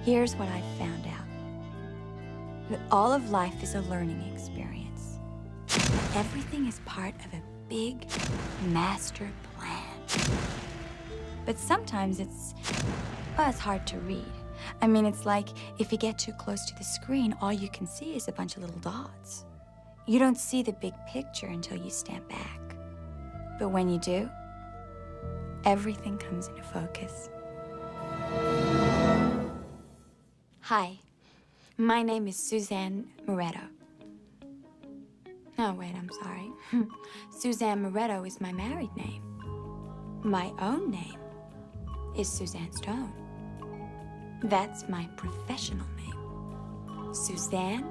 Here's what I've found out. That all of life is a learning experience. Everything is part of a big master plan. But sometimes it's hard to read. I mean, it's like if you get too close to the screen, all you can see is a bunch of little dots. You don't see the big picture until you step back. But when you do, everything comes into focus. Hi, my name is Suzanne Moretto. Oh, wait, I'm sorry. Suzanne Moretto is my married name. My own name is Suzanne Stone. That's my professional name, Suzanne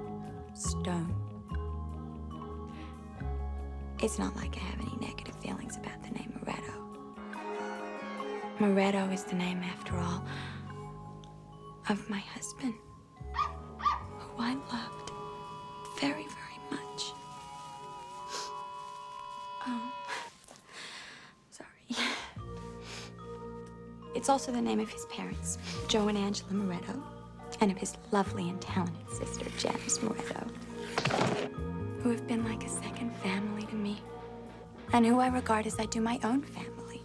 Stone. It's not like I have any negative feelings about the name Moretto. Moretto is the name, after all, of my husband, who I loved very, very much. Oh, sorry. It's also the name of his parents, Joe and Angela Moretto, and of his lovely and talented sister, Janice Moretto, who have been like a second family to me, and who I regard as I do my own family,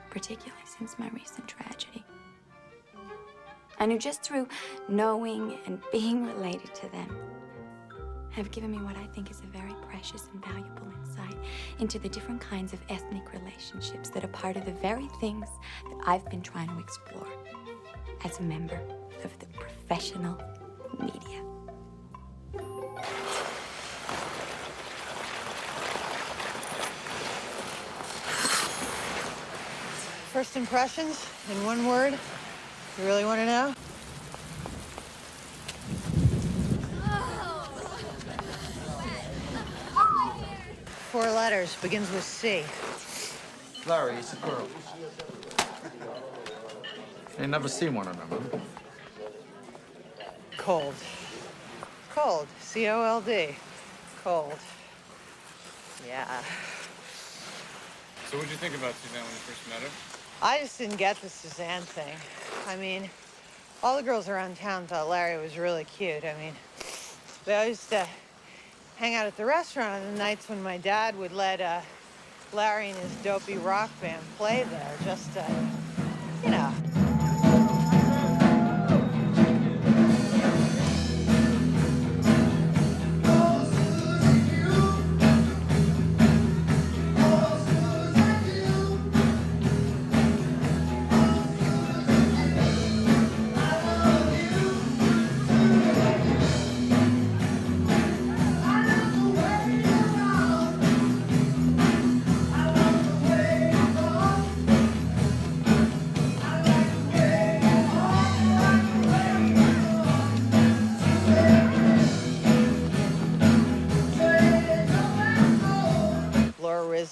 particularly since my recent tragedy. and who just through knowing and being related to them have given me what I think is a very precious and valuable insight into the different kinds of ethnic relationships that are part of the very things that I've been trying to explore as a member of the professional media. First impressions, in one word? You really want to know? Four letters, begins with C. Larry, it's a girl. Ain't never seen one of them, huh? Cold. Cold. C-O-L-D. Cold. Yeah. So what'd you think about Suzanne when you first met her? I just didn't get the Suzanne thing. I mean, all the girls around town thought Larry was really cute. I mean, they all used to hang out at the restaurant on the nights when my dad would let Larry and his dopey rock band play there, just to, you know.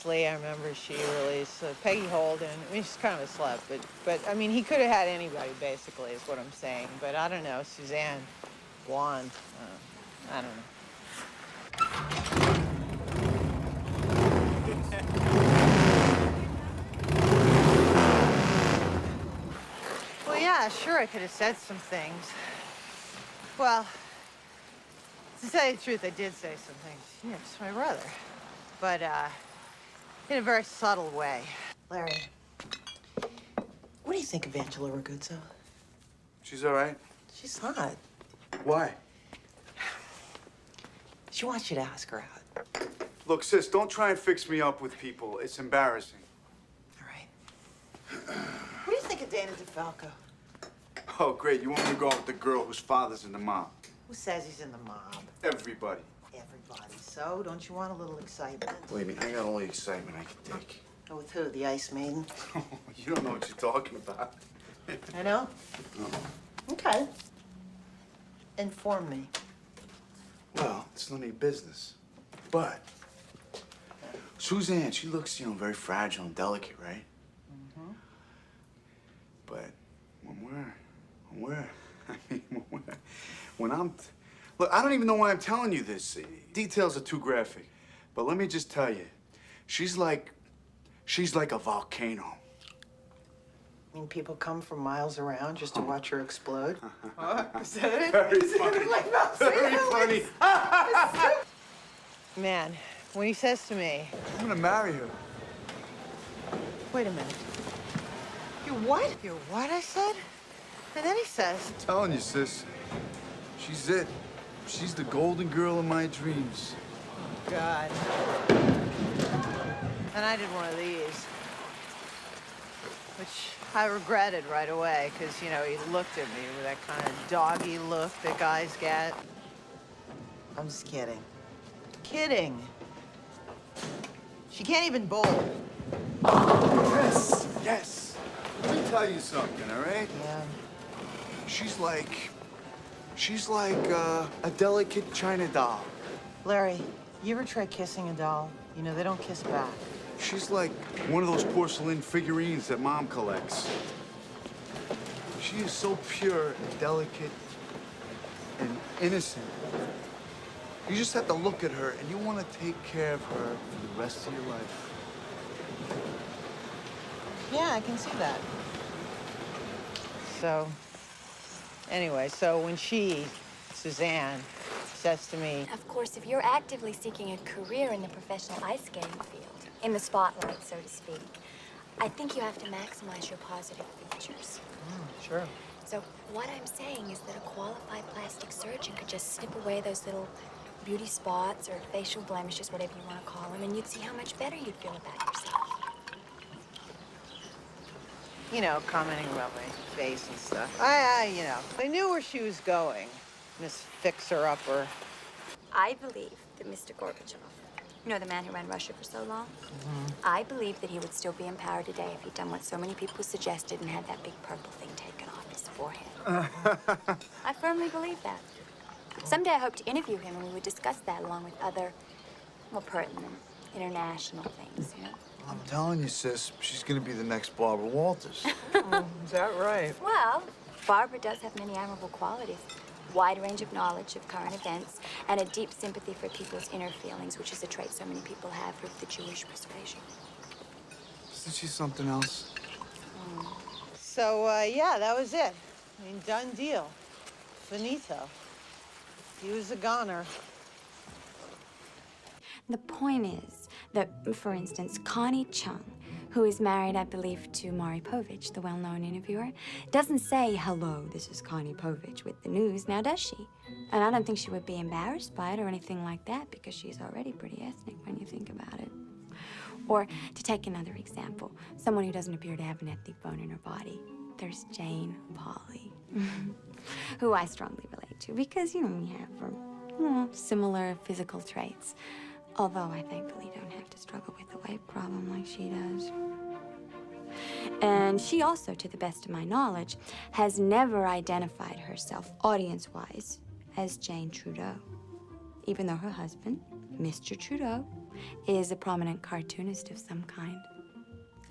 I remember she released Peggy Holden. I mean, she's kind of a slut, but I mean, he could have had anybody, basically, is what I'm saying. But I don't know, Suzanne, blonde, I don't know. Well, yeah, sure, I could have said some things. Well, to tell you the truth, I did say some things. Yeah, it's my brother. But, in a very subtle way. Larry, what do you think of Angela Raguzzo? She's all right. She's hot. Why? She wants you to ask her out. Look, sis, don't try and fix me up with people. It's embarrassing. All right. What do you think of Dana DeFalco? Oh, great. You want me to go out with the girl whose father's in the mob? Who says he's in the mob? Everybody. Everybody. So, don't you want a little excitement? Believe me, I got all the excitement I can take. Oh, with who? The Ice Maiden? You don't know what you're talking about. I know? No. Okay. Inform me. Well, it's none of your business. But Suzanne, she looks, very fragile and delicate, right? Mm-hmm. But when I'm, look, I don't even know why I'm telling you this. Details are too graphic. But let me just tell you, she's like a volcano. I mean, people come from miles around just to watch her explode. What? Is that it? Very funny. Very funny. Man, when he says to me, I'm gonna marry her. wait a minute. You're what? You're what, I said? And then he says, I'm telling you, sis, she's it. She's the golden girl of my dreams. God. And I did one of these, which I regretted right away, because, he looked at me with that kind of doggy look that guys get. I'm just kidding. Kidding. She can't even bowl. Yes, yes. Let me tell you something, all right? Yeah. She's like a delicate China doll. Larry, you ever try kissing a doll? They don't kiss back. She's like one of those porcelain figurines that Mom collects. She is so pure and delicate and innocent. You just have to look at her and you want to take care of her for the rest of your life. Yeah, I can see that. So, anyway, so when Suzanne, says to me, Of course, if you're actively seeking a career in the professional ice skating field, in the spotlight, so to speak, I think you have to maximize your positive features. Sure. So what I'm saying is that a qualified plastic surgeon could just snip away those little beauty spots or facial blemishes, whatever you want to call them, and you'd see how much better you'd feel about yourself. You know, commenting about my face and stuff. You know, I knew where she was going, Miss Fixer-Upper. I believe that Mr. Gorbachev, you know, the man who ran Russia for so long, I believe that he would still be in power today if he'd done what so many people suggested and had that big purple thing taken off his forehead. I firmly believe that. Someday I hope to interview him and we would discuss that along with other, more pertinent, international things, you know? I'm telling you, sis, she's gonna be the next Barbara Walters. Is that right? Well, Barbara does have many admirable qualities. Wide range of knowledge of current events, and a deep sympathy for people's inner feelings, which is a trait so many people have with the Jewish persuasion. Isn't she something else? So, yeah, that was it. I mean, done deal. Finito. He was a goner. The point is that, for instance, Connie Chung, who is married, I believe, to Maury Povich, the well-known interviewer, doesn't say, "Hello, this is Connie Povich" with the news, now does she? And I don't think she would be embarrassed by it or anything like that because she's already pretty ethnic when you think about it. Or, to take another example, someone who doesn't appear to have an ethnic bone in her body. There's Jane Pauley, who I strongly relate to because, you know, we have similar physical traits. Although I thankfully don't have to struggle with a weight problem like she does. And she also, to the best of my knowledge, has never identified herself, audience-wise, as Jane Trudeau. Even though her husband, Mr. Trudeau, is a prominent cartoonist of some kind.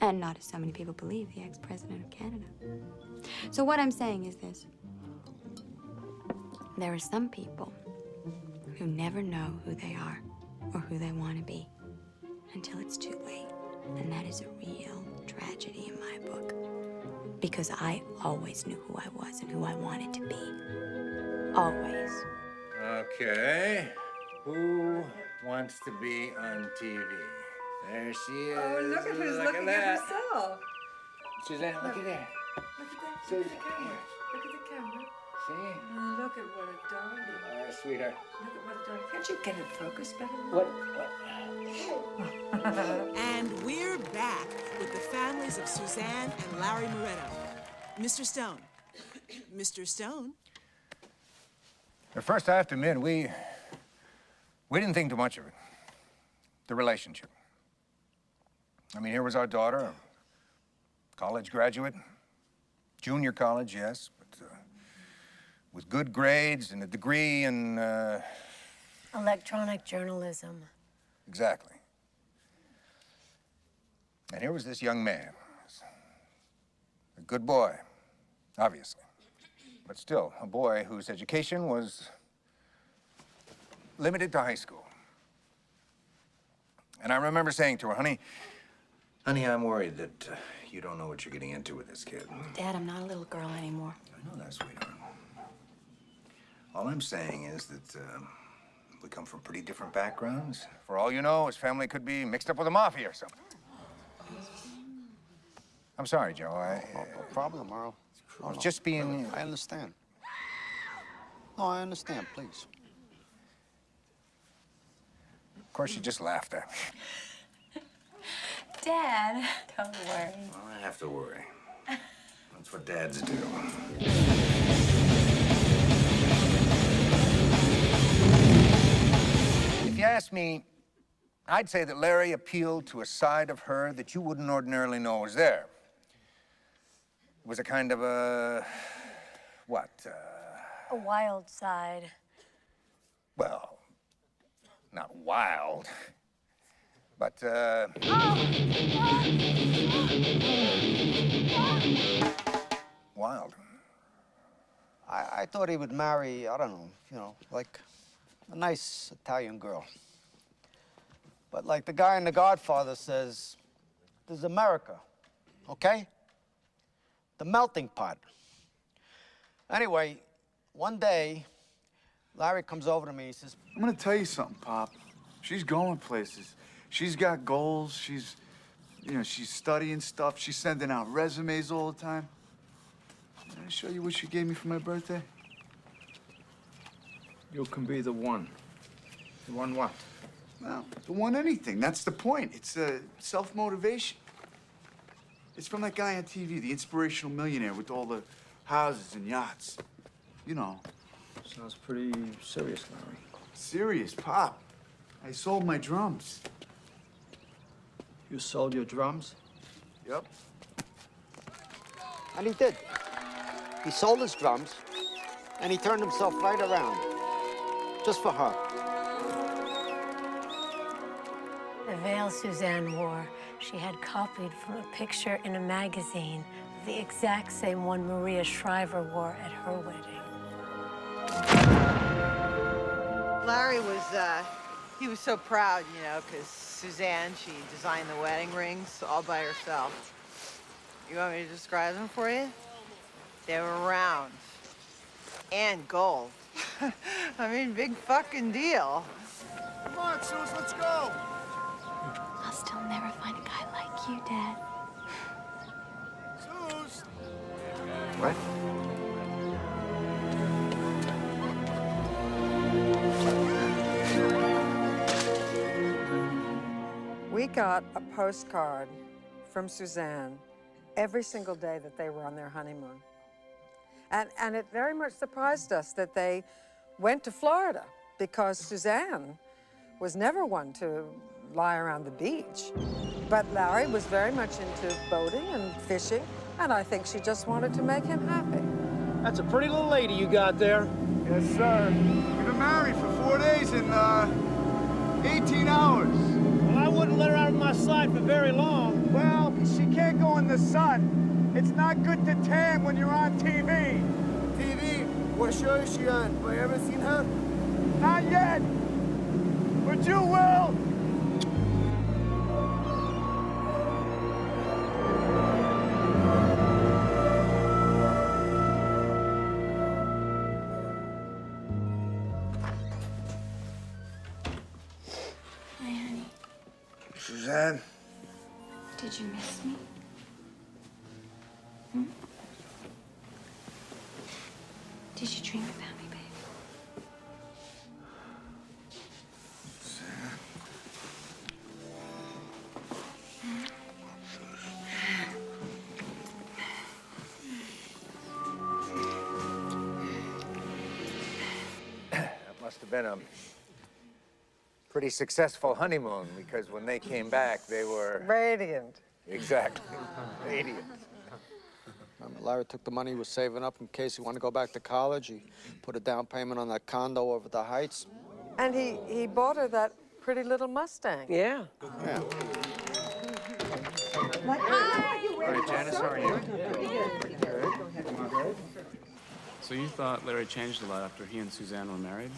And not, as so many people believe, the ex-president of Canada. So what I'm saying is this. There are some people who never know who they are or who they want to be until it's too late. And that is a real tragedy in my book. Because I always knew who I was and who I wanted to be. Always. Okay. Who wants to be on TV? There she is. Oh, look at who's looking at herself. Suzanne, look at there. Look at that. Suzanne, Look at the camera. Look at the camera. See? Look at what a darling. Sweetheart. Look at what a darling. Can't you get it focused better? What? And we're back with the families of Suzanne and Larry Moretto. Mr. Stone. Mr. Stone. First, I have to admit, we didn't think too much of it. The relationship. I mean, here was our daughter, a college graduate. Junior college, yes, but with good grades and a degree in... Electronic journalism. Exactly. And here was this young man. A good boy, obviously. But still, a boy whose education was limited to high school. And I remember saying to her, honey, I'm worried that you don't know what you're getting into with this kid. Dad, I'm not a little girl anymore. I know that, sweetheart. All I'm saying is that we come from pretty different backgrounds. For all you know, his family could be mixed up with the mafia or something. I'm sorry, Joe. No problem, Merle. I was just being... I understand. No, I understand, please. Of course, you just laughed at me. Dad, don't worry. Well, I have to worry. That's what dads do. If you ask me, I'd say that Larry appealed to a side of her that you wouldn't ordinarily know was there. It was a kind of a... what? A wild side. Well, not wild, but, wild. I thought he would marry, I don't know, you know, like a nice Italian girl. But like the guy in The Godfather says, there's America, okay? The melting pot. Anyway, one day, Larry comes over to me, he says, I'm gonna tell you something, Pop. She's going places. She's got goals. She's studying stuff. She's sending out resumes all the time. Did I show you what she gave me for my birthday? You can be the one. The one what? Well, the one anything. That's the point. It's self-motivation. It's from that guy on TV, the inspirational millionaire with all the houses and yachts. You know. Sounds pretty serious, Larry. Serious, Pop. I sold my drums. You sold your drums? Yep. And he did. He sold his drums, and he turned himself right around. Just for her. The veil Suzanne wore, she had copied from a picture in a magazine, the exact same one Maria Shriver wore at her wedding. Larry was, he was so proud, you know, because Suzanne, she designed the wedding rings all by herself. You want me to describe them for you? They were round and gold. I mean, big fucking deal. Come on, Sus, let's go. I'll still never find a guy like you, Dad. Sus. What? We got a postcard from Suzanne every single day that they were on their honeymoon. And it very much surprised us that they went to Florida because Suzanne was never one to lie around the beach. But Larry was very much into boating and fishing, and I think she just wanted to make him happy. That's a pretty little lady you got there. Yes, sir. We've been married for 4 days and 18 hours. Well, I wouldn't let her out of my sight for very long. Well, she can't go in the sun. It's not good to tan when you're on TV. TV? What show is she on? Have I ever seen her? Not yet. But you will. Hi, honey. Suzanne. Did you miss me? Hmm? Did you dream about me, babe? Suzanne. That must have been a pretty successful honeymoon, because when they came back, they were... Radiant. Exactly. Radiant. Larry took the money he was saving up in case he wanted to go back to college. He put a down payment on that condo over the Heights. And he bought her that pretty little Mustang. Yeah. Yeah. All right, Janice, how are you? So you thought Larry changed a lot after he and Suzanne were married?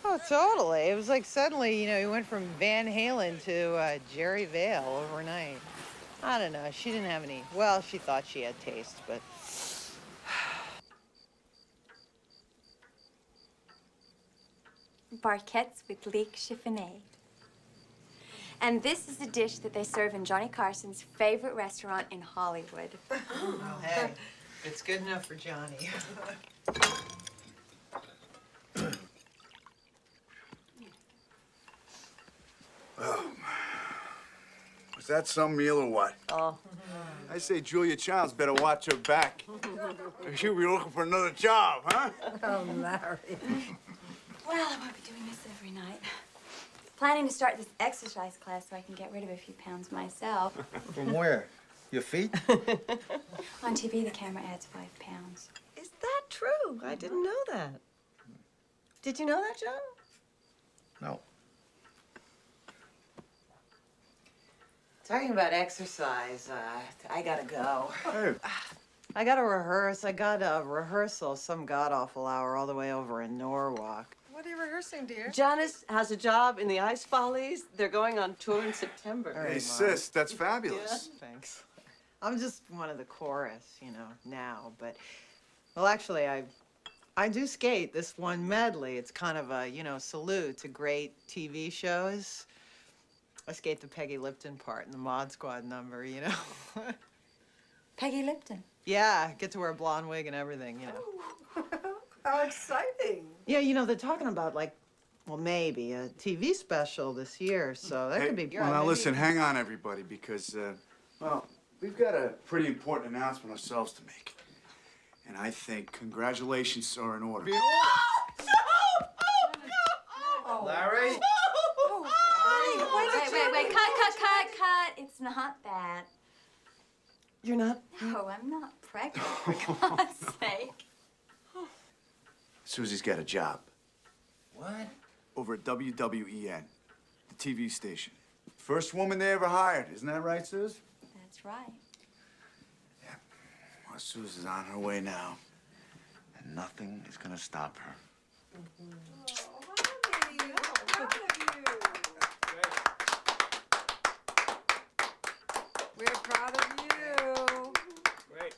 Oh, totally. It was like suddenly, you know, he went from Van Halen to Jerry Vale overnight. I don't know. She didn't have any. Well, she thought she had taste, but. Barquettes with leek chiffonade. And this is a dish that they serve in Johnny Carson's favorite restaurant in Hollywood. Well, hey, it's good enough for Johnny. Was that some meal or what? Oh. I say Julia Childs better watch her back. She'll be looking for another job, huh? Oh, Larry. Well, I won't be doing this every night. Planning to start this exercise class so I can get rid of a few pounds myself. From where? Your feet? On TV, the camera adds 5 pounds. Is that true? I didn't know that. Did you know that, John? No. Talking about exercise, I gotta go. Hey. I gotta rehearse. I got a rehearsal some god-awful hour all the way over in Norwalk. What are you rehearsing, dear? Janice has a job in the Ice Follies. They're going on tour in September. All Hey, right, sis, that's fabulous. Yeah, thanks. I'm just one of the chorus, you know, now, but, well, actually, I do skate this one medley. It's kind of a, you know, salute to great TV shows. I skate the Peggy Lipton part in the Mod Squad number, you know. Peggy Lipton. Yeah, get to wear a blonde wig and everything, you know. How exciting. Yeah, you know, they're talking about, like, well, maybe a TV special this year, so that could be... Well, now listen, hang on, everybody, because, well, we've got a pretty important announcement ourselves to make. And I think congratulations are in order. Larry? Wait, cut. It's not that. You're not? No, I'm not pregnant, for God's sake. Susie's got a job. What? Over at WWEN, the TV station. First woman they ever hired. Isn't that right, Suze? That's right. Yeah. Well, Suze is on her way now. And nothing is gonna stop her. We're proud of you. Great.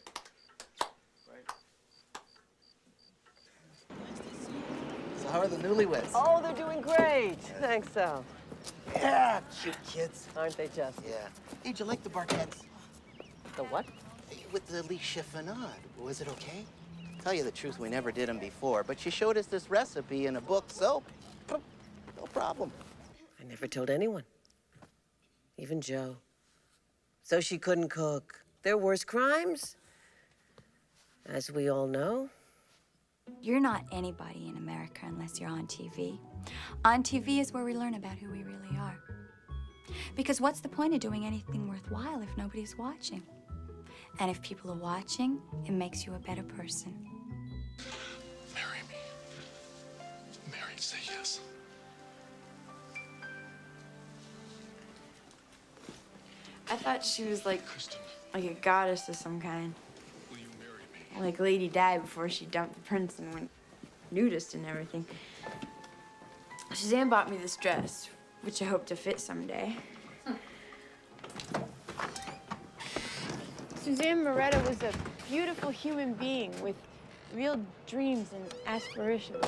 So how are the newlyweds? Oh, they're doing great. Thanks, Sal. Yeah, cute kids. Aren't they just? Yeah. Hey, did you like the barquettes? The what? With the Lee chiffonade. Was it okay? Tell you the truth, we never did them before, but she showed us this recipe in a book, so no problem. I never told anyone. Even Joe. So she couldn't cook. There were worse crimes, as we all know. You're not anybody in America unless you're on TV. On TV is where we learn about who we really are. Because what's the point of doing anything worthwhile if nobody's watching? And if people are watching, it makes you a better person. Marry me. Mary, say yes. I thought she was like a goddess of some kind. Will you marry me? Like Lady Di before she dumped the prince and went nudist and everything. Suzanne bought me this dress, which I hope to fit someday. Suzanne Moretta was a beautiful human being with real dreams and aspirations.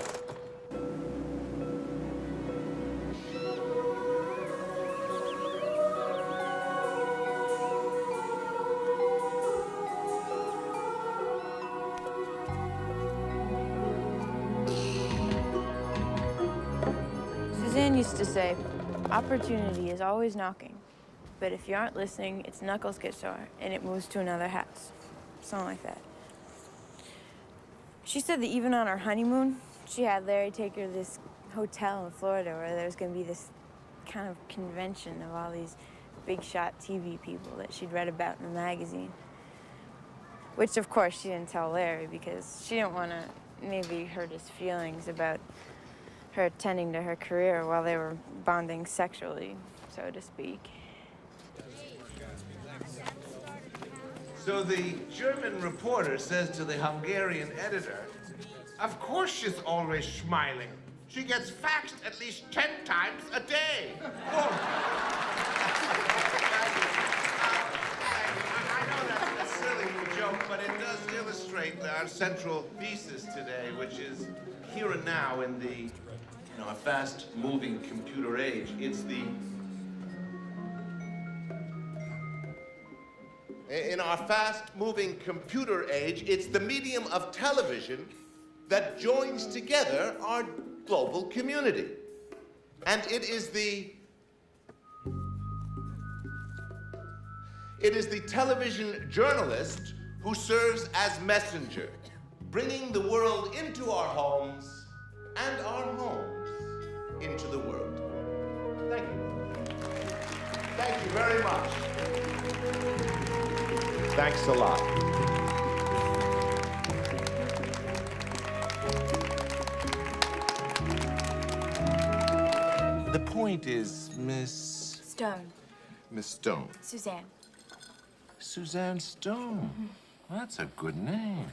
Suzanne used to say, opportunity is always knocking, but if you aren't listening, its knuckles get sore and it moves to another house. Something like that. She said that even on our honeymoon, she had Larry take her to this hotel in Florida where there was going to be this kind of convention of all these big shot TV people that she'd read about in the magazine. Which, of course, she didn't tell Larry because she didn't want to maybe hurt his feelings about her attending to her career while they were bonding sexually, so to speak. So the German reporter says to the Hungarian editor, "Of course she's always smiling. She gets faxed at least 10 times a day." Oh. I know that's a silly joke, but it does illustrate our central thesis today, which is here and now in the a fast-moving computer age. In our fast-moving computer age, it's the medium of television that joins together our global community. And it is the television journalist who serves as messenger, bringing the world into our homes and our homes into the world. Thank you. Thank you very much. Thanks a lot. The point is, Miss Stone. Miss Stone. Suzanne. Suzanne Stone. That's a good name.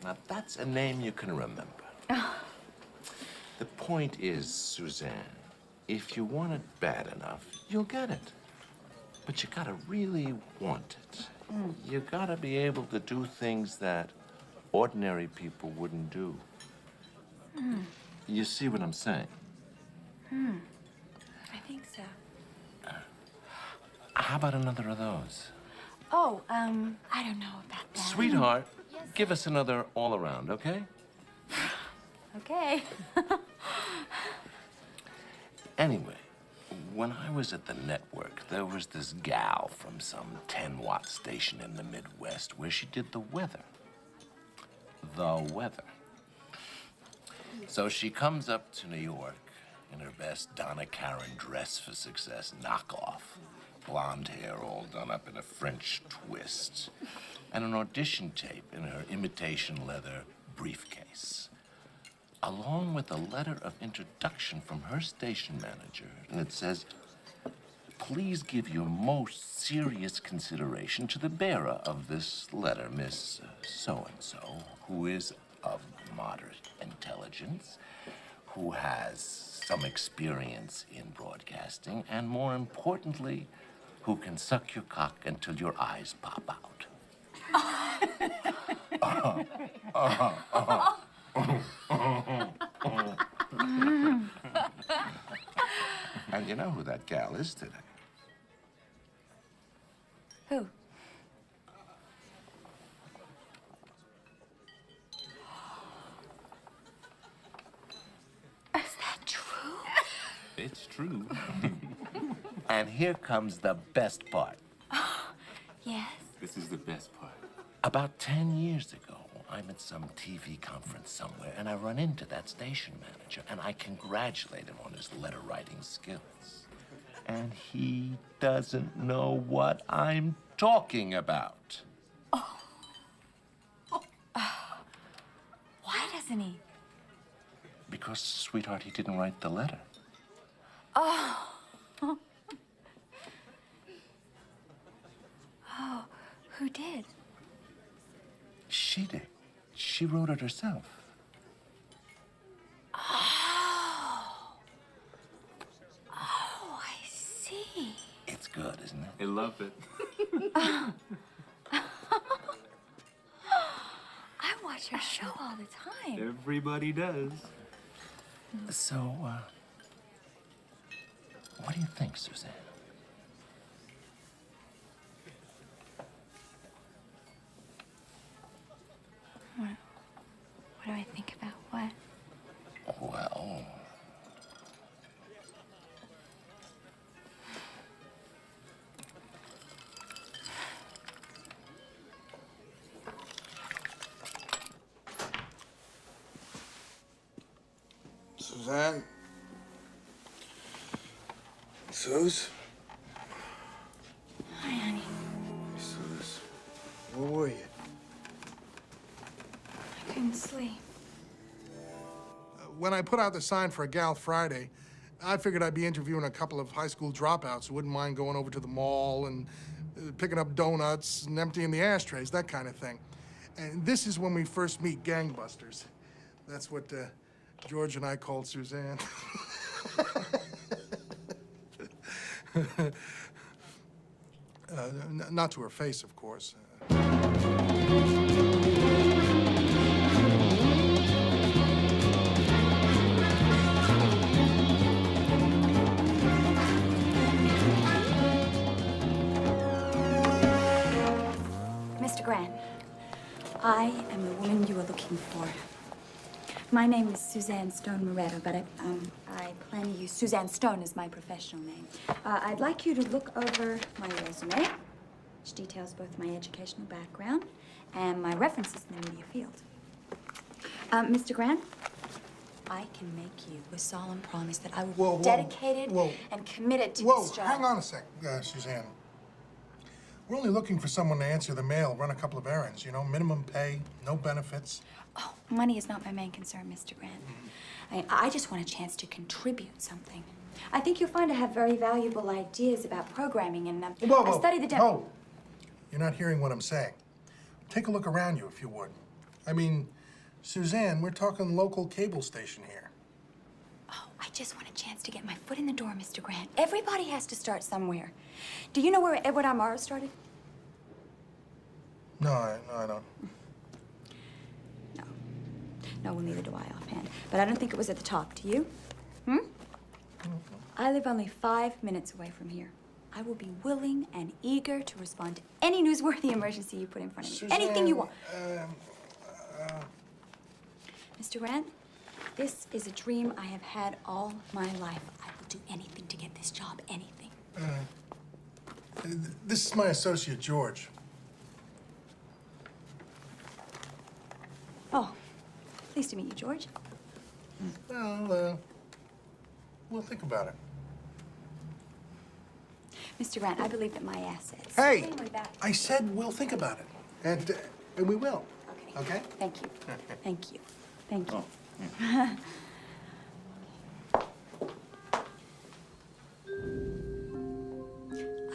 Now, that's a name you can remember. The point is, Suzanne, if you want it bad enough, you'll get it. But you gotta really want it. You gotta be able to do things that ordinary people wouldn't do. You see what I'm saying? I think so. How about another of those? Oh, I don't know about that. Sweetheart, give us another all-around, okay? Okay. Anyway, when I was at the network, there was this gal from some 10-watt station in the Midwest where she did the weather. The weather. So she comes up to New York in her best Donna Karan dress for success knockoff. Blonde hair all done up in a French twist. And an audition tape in her imitation leather briefcase. Along with a letter of introduction from her station manager. And it says, please give your most serious consideration to the bearer of this letter, Miss So-and-so, who is of moderate intelligence, who has some experience in broadcasting, and more importantly, who can suck your cock until your eyes pop out. And you know who that gal is today? Who? Is that true? It's true. And here comes the best part. Yes. This is the best part. About 10 years ago, I'm at some TV conference somewhere, and I run into that station manager, and I congratulate him on his letter-writing skills. And he doesn't know what I'm talking about. Why doesn't he? Because, sweetheart, he didn't write the letter. Oh. Oh, who did? She did. She wrote it herself. Oh. Oh, I see. It's good, isn't it? I love it. I watch her show all the time. Everybody does. So, what do you think, Suzanne? What do I think about what? Well, Suzanne? Suze? Hi, honey. Hey, Suze. Where were you? I couldn't sleep. When I put out the sign for a Gal Friday, I figured I'd be interviewing a couple of high school dropouts who wouldn't mind going over to the mall and picking up donuts and emptying the ashtrays, that kind of thing. And this is when we first meet gangbusters. That's what George and I called Suzanne. Not to her face, of course. Mr. Grant, I am the woman you are looking for. My name is Suzanne Stone Moretto, but I plan to use Suzanne Stone as my professional name. I'd like you to look over my resume, which details both my educational background and my references in the media field. Mr. Grant, I can make you a solemn promise that I will be dedicated and committed to this job. Hang on a sec, Suzanne. We're only looking for someone to answer the mail, run a couple of errands, you know, minimum pay, no benefits. Oh, money is not my main concern, Mr. Grant. I just want a chance to contribute something. I think you'll find I have very valuable ideas about programming, and I study the demo. No, you're not hearing what I'm saying. Take a look around you, if you would. I mean, Suzanne, we're talking local cable station here. Oh, I just want a chance to get my foot in the door, Mr. Grant. Everybody has to start somewhere. Do you know where Edward R. Murrow started? No, I don't. No, well, neither do I offhand. But I don't think it was at the top. Do you? I live only 5 minutes away from here. I will be willing and eager to respond to any newsworthy emergency you put in front of me. Suzanne, Anything you want. Mr. Rand, this is a dream I have had all my life. I will do anything to get this job, anything. This is my associate, George. Oh, pleased to meet you, George. Well, we'll think about it. Mr. Grant, I believe that my assets. Hey, I said we'll think about it, and we will. Okay. Thank you. Thank you. Thank you.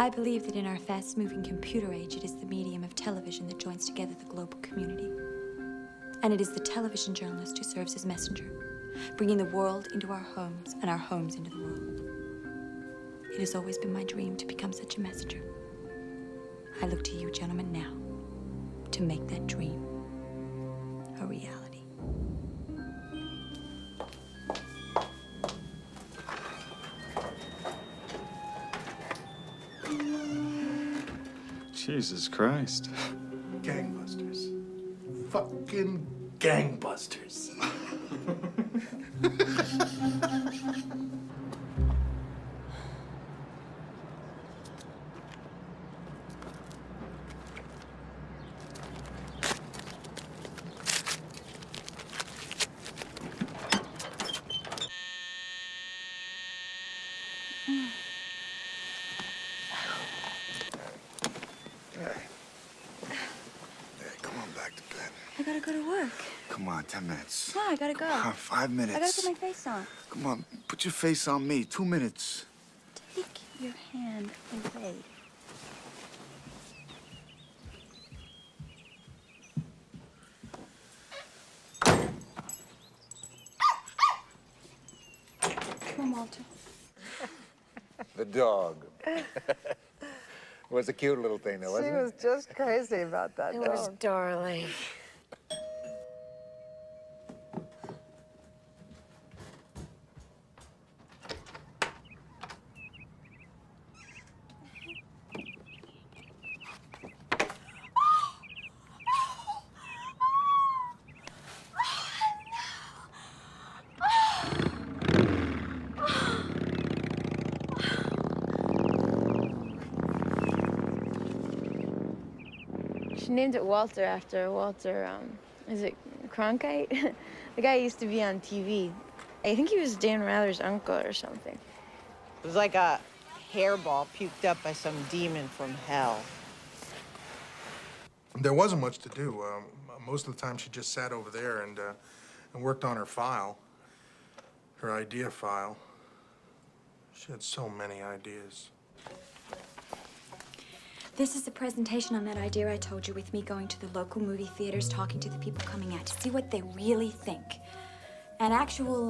I believe that in our fast-moving computer age, it is the medium of television that joins together the global community. And it is the television journalist who serves as messenger, bringing the world into our homes and our homes into the world. It has always been my dream to become such a messenger. I look to you, gentlemen, now to make that dream a reality. Jesus Christ. Gangbusters. Fucking gangbusters. I gotta go to work. Come on, 10 minutes. Why? I gotta go. 5 minutes. I gotta put my face on. Come on, put your face on me. 2 minutes. Take your hand away. Come on, Walter. The dog. It was a cute little thing, though, wasn't She was just crazy about that It dog. was darling. She named it Walter after Walter, is it Cronkite? The guy used to be on TV. I think he was Dan Rather's uncle or something. It was like a hairball puked up by some demon from hell. There wasn't much to do. Most of the time, she just sat over there and worked on her file, her idea file. She had so many ideas. This is a presentation on that idea I told you, with me going to the local movie theaters, talking to the people coming out to see what they really think. An actual,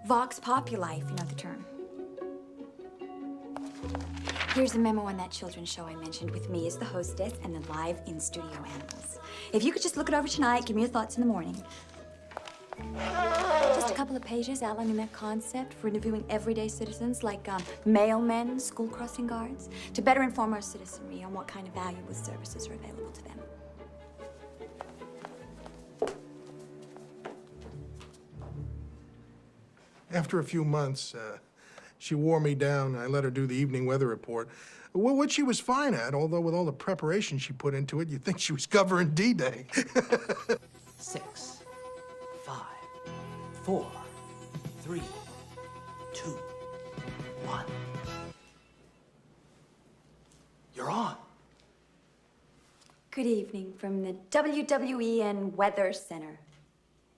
vox populi, if you know the term. Here's a memo on that children's show I mentioned, with me as the hostess and the live in-studio animals. If you could just look it over tonight, give me your thoughts in the morning. Just a couple of pages outlining that concept for interviewing everyday citizens like mailmen, school crossing guards, to better inform our citizenry on what kind of valuable services are available to them. After a few months, she wore me down. I let her do the evening weather report. What she was fine at, although with all the preparation she put into it, you'd think she was covering D-Day. 6, 5, 4, 3, 2, 1. You're on. Good evening from the WWEN Weather Center.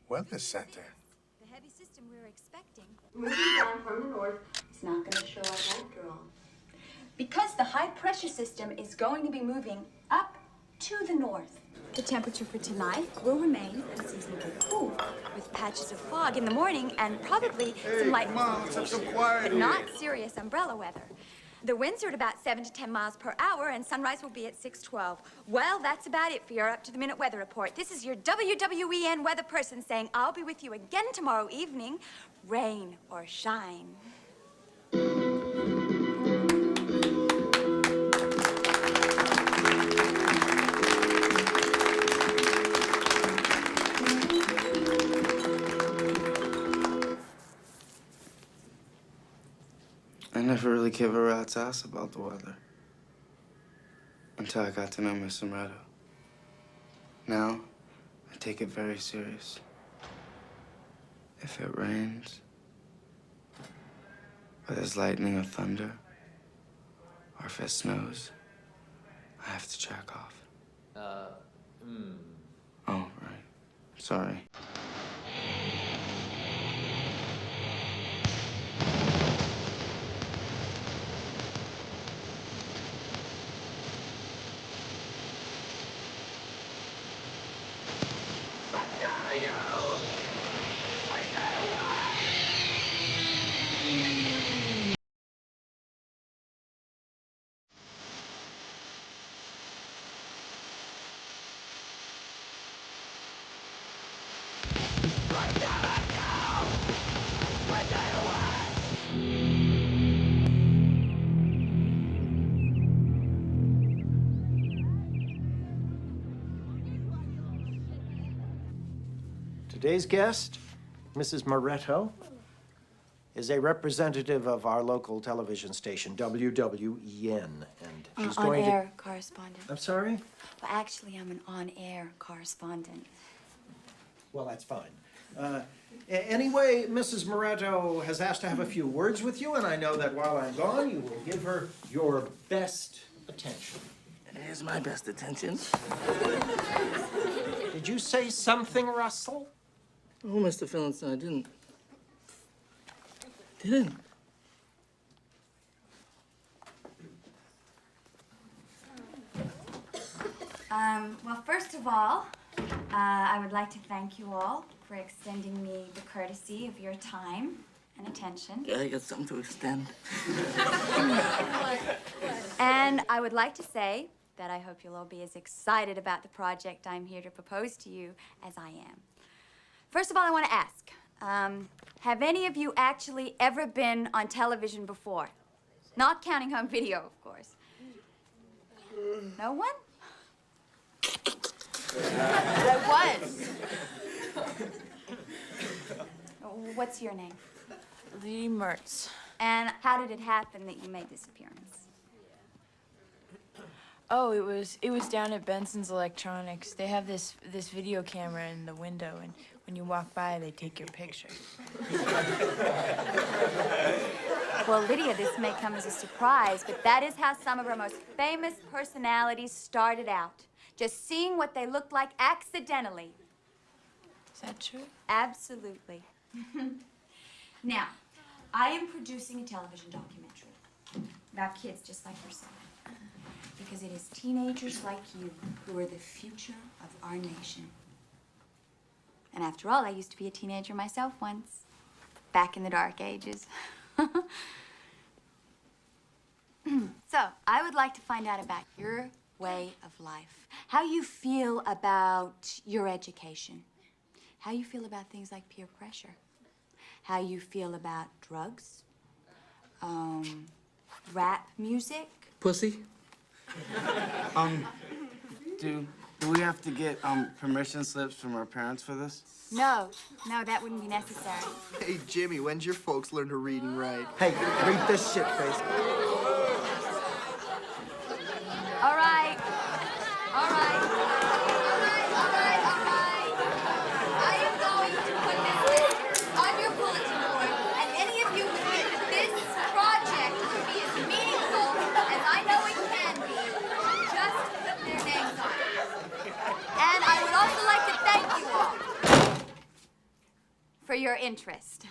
Weather Center? The heavy system we were expecting, moving down from the north, is not going to show up after all. Because the high pressure system is going to be moving up to the north. The temperature for tonight will remain unseasonably cool, with patches of fog in the morning and probably some light precipitation, but not serious umbrella weather. The winds are at about 7 to 10 miles per hour, and sunrise will be at 6:12. Well, that's about it for your up-to-the-minute weather report. This is your WWEN weather person saying I'll be with you again tomorrow evening, rain or shine. I never really gave a rat's ass about the weather. Until I got to know Miss Moretto. Now, I take it very serious. If it rains, or there's lightning or thunder, or if it snows, I have to jack off. Oh, right. Sorry. Today's guest, Mrs. Moretto, is a representative of our local television station, WWEN, and she's going to... On-air correspondent. I'm sorry? Well, actually, I'm an on-air correspondent. Well, that's fine. Anyway, Mrs. Moretto has asked to have a few words with you, and I know that while I'm gone, you will give her your best attention. Here's my best attention. Did you say something, Russell? Oh, Mr. Phillinson, I didn't. Well, first of all, I would like to thank you all for extending me the courtesy of your time and attention. Yeah, I got something to extend. And I would like to say that I hope you'll all be as excited about the project I'm here to propose to you as I am. First of all, I want to ask, have any of you actually ever been on television before? Not counting home video, of course. No one? I was. What's your name? Lee Mertz. And how did it happen that you made this appearance? Oh, it was down at Benson's Electronics. They have this video camera in the window, and when you walk by, they take your picture. Well, Lydia, this may come as a surprise, but that is how some of our most famous personalities started out. Just seeing what they looked like accidentally. Is that true? Absolutely. Now, I am producing a television documentary about kids just like yourself. Because it is teenagers like you who are the future of our nation. And after all, I used to be a teenager myself once, back in the dark ages. So, I would like to find out about your way of life, how you feel about your education, how you feel about things like peer pressure, how you feel about drugs, rap music. Pussy? Do we have to get permission slips from our parents for this? No, that wouldn't be necessary. Hey, Jimmy, when's your folks learn to read and write? Hey, read this shit, face. All right. I am going to put this list on your bulletin board, and any of you who think that this project will be as meaningful as I know it can be, just put their names on it. And I would also like to thank you all for your interest.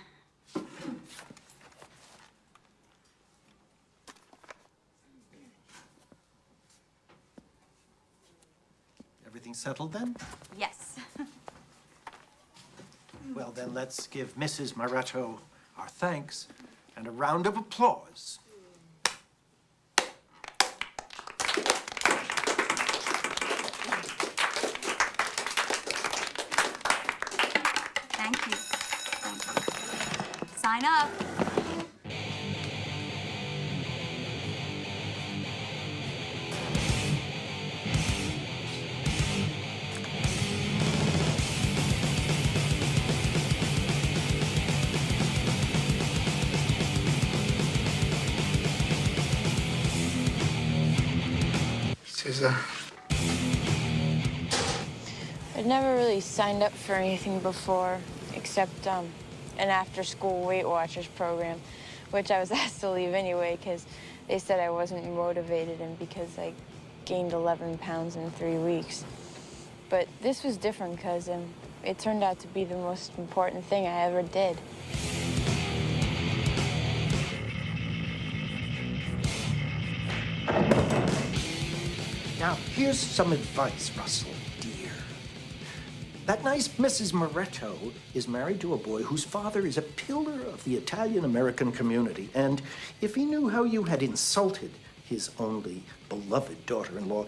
Everything settled then? Yes. Well, then let's give Mrs. Moretto our thanks and a round of applause. Thank you. Sign up. Suzanne. I'd never really signed up for anything before, except an after-school Weight Watchers program, which I was asked to leave anyway because they said I wasn't motivated and because I gained 11 pounds in 3 weeks. But this was different because it turned out to be the most important thing I ever did. Now, here's some advice, Russell, dear. That nice Mrs. Moretto is married to a boy whose father is a pillar of the Italian-American community. And if he knew how you had insulted his only beloved daughter-in-law,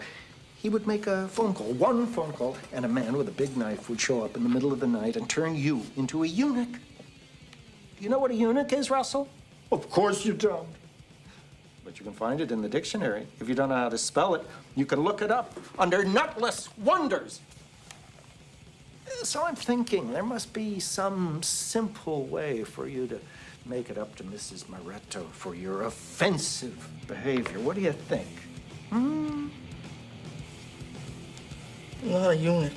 he would make a phone call, one phone call, and a man with a big knife would show up in the middle of the night and turn you into a eunuch. Do you know what a eunuch is, Russell? Of course you don't. But you can find it in the dictionary. If you don't know how to spell it, you can look it up under nutless wonders. So I'm thinking there must be some simple way for you to make it up to Mrs. Moretto for your offensive behavior. What do you think? Not a eunuch.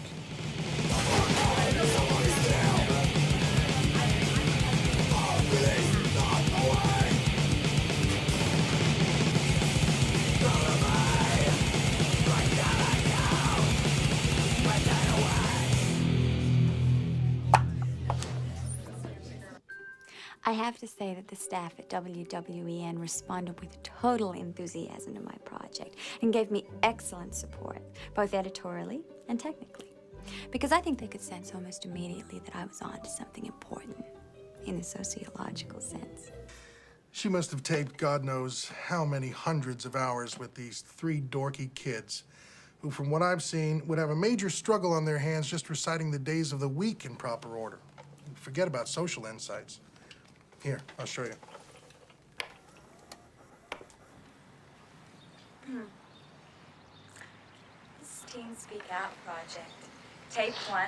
I have to say that the staff at WWEN responded with total enthusiasm to my project and gave me excellent support, both editorially and technically, because I think they could sense almost immediately that I was on to something important in a sociological sense. She must have taped God knows how many hundreds of hours with these 3 dorky kids who, from what I've seen, would have a major struggle on their hands just reciting the days of the week in proper order. Forget about social insights. Here, I'll show you. This is Teen Speak Out project. Tape 1,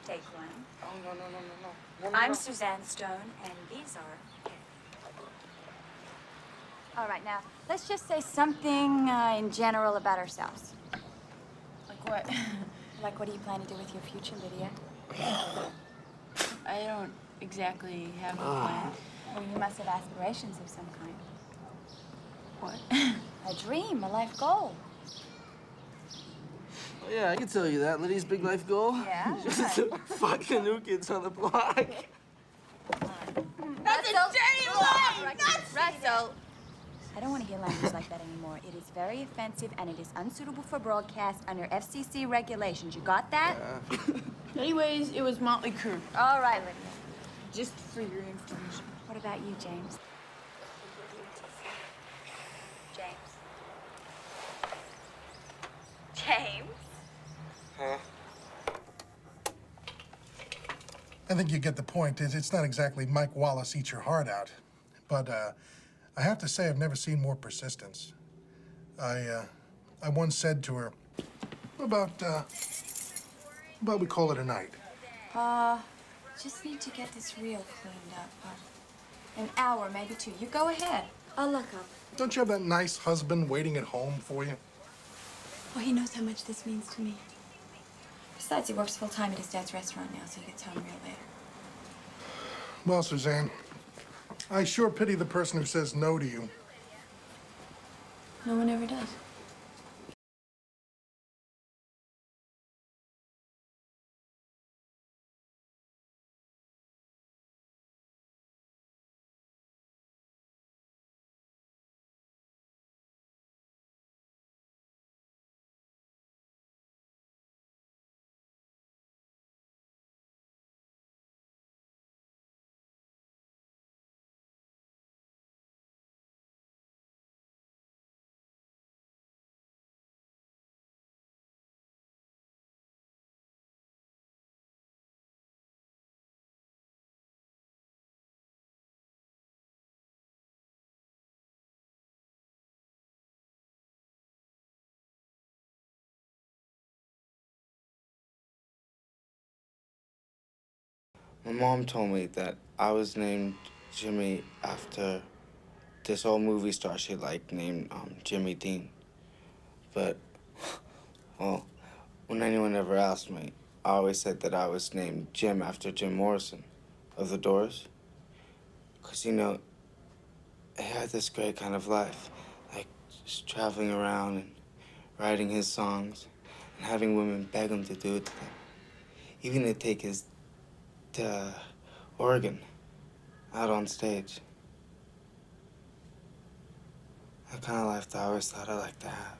take 1. Oh, no. I'm Suzanne Stone, and these are... All right, now, let's just say something in general about ourselves. Like what? Like, what do you plan to do with your future, Lydia? I don't exactly have a plan. Well, you must have aspirations of some kind. What? A dream, a life goal. Oh, yeah, I can tell you that. Lydia's big life goal. Yeah? Just to fuck the new kids on the block. That's a dirty lie! Russell! I don't want to hear language like that anymore. It is very offensive, and it is unsuitable for broadcast under FCC regulations. You got that? Yeah. Anyways, it was Motley Crue. All right, Lydia. Just for your information. What about you, James? James? Huh? I think you get the point. It's not exactly Mike Wallace eat your heart out. But I have to say I've never seen more persistence. I once said to her, about we call it a night. Just need to get this reel cleaned up. An hour, maybe 2. You go ahead. I'll look up. Don't you have that nice husband waiting at home for you? Well, he knows how much this means to me. Besides, he works full-time at his dad's restaurant now, so he gets home real later. Well, Suzanne, I sure pity the person who says no to you. No one ever does. My mom told me that I was named Jimmy after this old movie star she liked named Jimmy Dean. But Well, when anyone ever asked me, I always said that I was named Jim after Jim Morrison of The Doors. 'Cause, you know, he had this great kind of life, like just traveling around and writing his songs and having women beg him to do it to them. Even to take his organ out on stage. That kind of life that I always thought I'd like to have.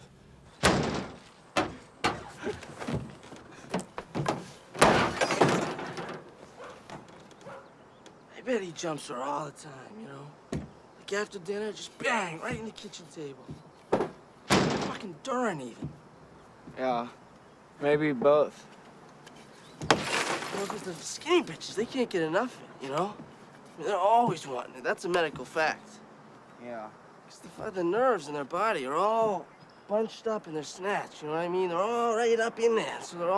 I bet he jumps her all the time, you know? Like after dinner, just bang, right in the kitchen table. Fucking during even. Yeah, maybe both. You know, 'cause the skinny bitches, they can't get enough of it, you know? I mean, they're always wanting it. That's a medical fact. Yeah. 'Cause the nerves in their body are all bunched up in their snatch, you know what I mean? They're all right up in there, so they're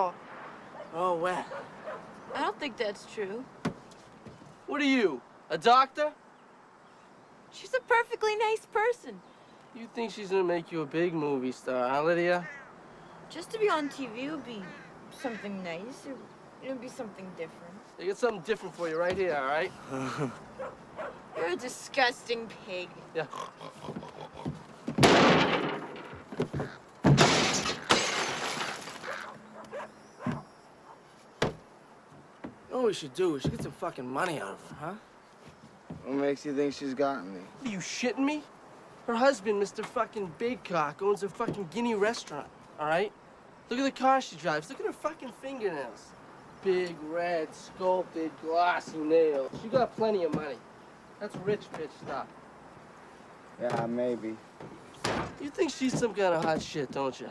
all wet. I don't think that's true. What are you, a doctor? She's a perfectly nice person. You think she's gonna make you a big movie star, huh, Lydia? Just to be on TV would be something nice. It would be something different. I got something different for you right here, all right? You're a disgusting pig. Yeah. You know what we should do? We should get some fucking money out of her, huh? What makes you think she's gotten me? Are you shitting me? Her husband, Mr. fucking Big Cock, owns a fucking Guinea restaurant, all right? Look at the car she drives. Look at her fucking fingernails. Big, red, sculpted, glossy nails. She got plenty of money. That's rich bitch stuff. Yeah, maybe. You think she's some kind of hot shit, don't you?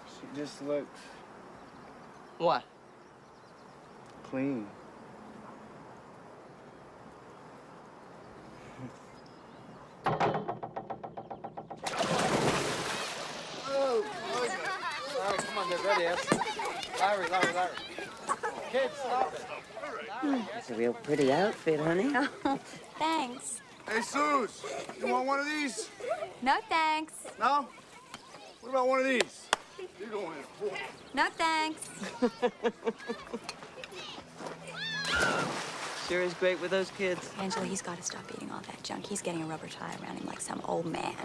She just looks What? clean. Oh, Larry, come on, get ready. Larry. Kids, stop it. It's a real pretty outfit, honey. Oh, thanks. Hey, Suze, you want one of these? No thanks. No? What about one of these? You're going in. No thanks. Sure is great with those kids. Angela, he's got to stop eating all that junk. He's getting a rubber tie around him like some old man.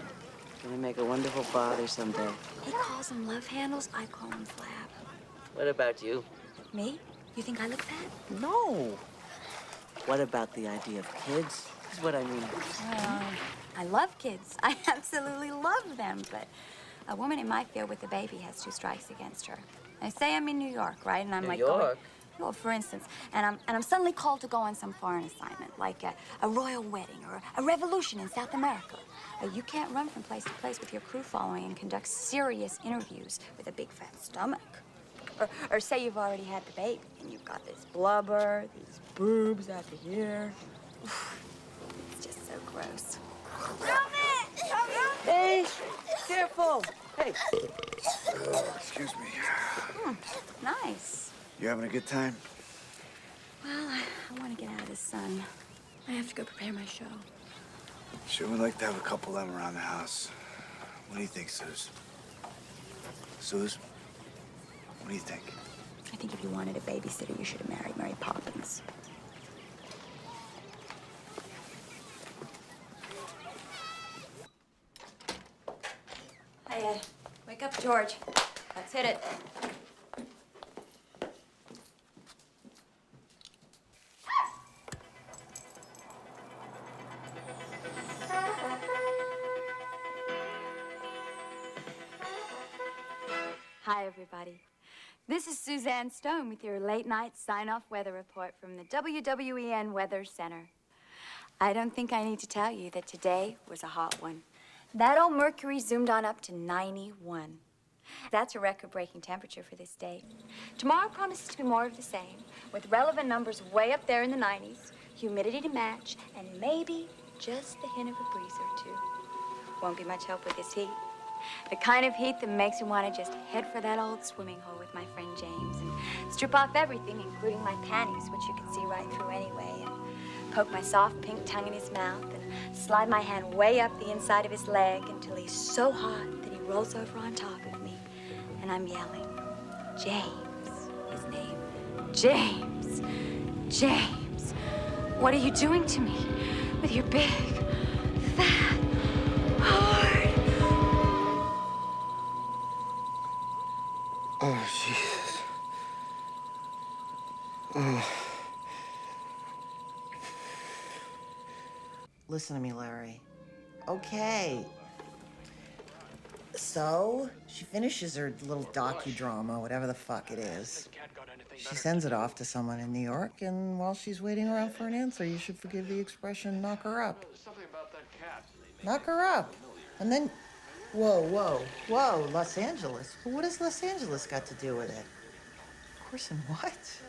Gonna make a wonderful father someday. He calls them love handles. I call them flab. What about you? Me? You think I look fat? No. What about the idea of kids? Is what I mean. I love kids. I absolutely love them. But a woman in my field with a baby has 2 strikes against her. I say I'm in New York, right? And I'm New York? Well, for instance, and I'm suddenly called to go on some foreign assignment, like a royal wedding or a revolution in South America. You can't run from place to place with your crew following and conduct serious interviews with a big fat stomach. Or say you've already had the baby and you've got this blubber, these boobs out to here. It's just so gross. Hey, careful. Hey. Excuse me. Nice. You having a good time? Well, I want to get out of the sun. I have to go prepare my show. Sure would like to have a couple of them around the house. What do you think, Suze? Suze? What do you think? I think if you wanted a babysitter, you should have married Mary Poppins. Hey, Ed. Wake up, George. Let's hit it. Hi, everybody. This is Suzanne Stone with your late-night sign-off weather report from the WWEN Weather Center. I don't think I need to tell you that today was a hot one. That old Mercury zoomed on up to 91. That's a record-breaking temperature for this day. Tomorrow promises to be more of the same, with relevant numbers way up there in the 90s, humidity to match, and maybe just the hint of a breeze or two. Won't be much help with this heat. The kind of heat that makes me want to just head for that old swimming hole with my friend James and strip off everything, including my panties, which you can see right through anyway, and poke my soft pink tongue in his mouth and slide my hand way up the inside of his leg until he's so hot that he rolls over on top of me, and I'm yelling, James, his name, James, James, what are you doing to me with your big, fat, hard? Oh, Jesus. Oh. Listen to me, Larry. Okay. So, she finishes her little docudrama, whatever the fuck it is. She sends it off to someone in New York, and while she's waiting around for an answer, you should forgive the expression, knock her up. Knock her up. And then, whoa, Los Angeles. Well, what has Los Angeles got to do with it? Of course, and what?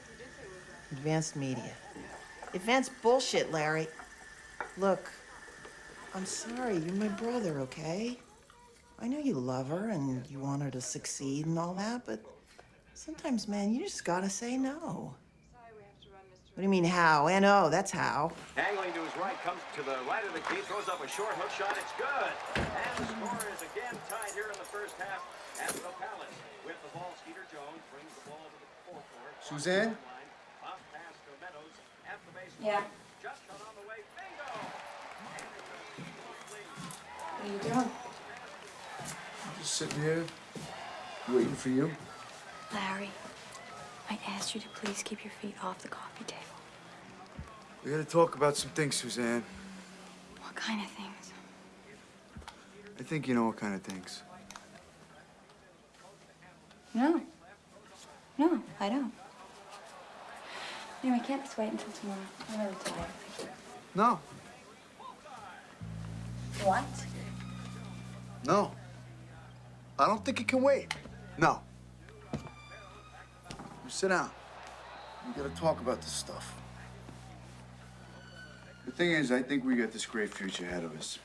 Advanced media. Advanced bullshit, Larry. Look, I'm sorry, you're my brother, okay? I know you love her and you want her to succeed and all that, but sometimes, man, you just gotta say no. What do you mean, how? N-O, that's how. Angling to his right, comes to the right of the key, throws up a short hook shot, it's good. And the score is again tied here in the first half at the Palace. With the ball, Skeeter Jones brings the ball to the forecourt. Suzanne? Off past the Meadows at the baseline. Yeah. Just shot on the way, bingo! What are you doing? I'm just sitting here, waiting for you. Larry, I asked you to please keep your feet off the coffee table. We gotta talk about some things, Suzanne. What kind of things? I think you know what kind of things. No. No, I don't. Anyway, can't this wait until tomorrow? I'm really tired. No. What? No. I don't think it can wait. No. You sit down. We gotta talk about this stuff. The thing is, I think we got this great future ahead of us.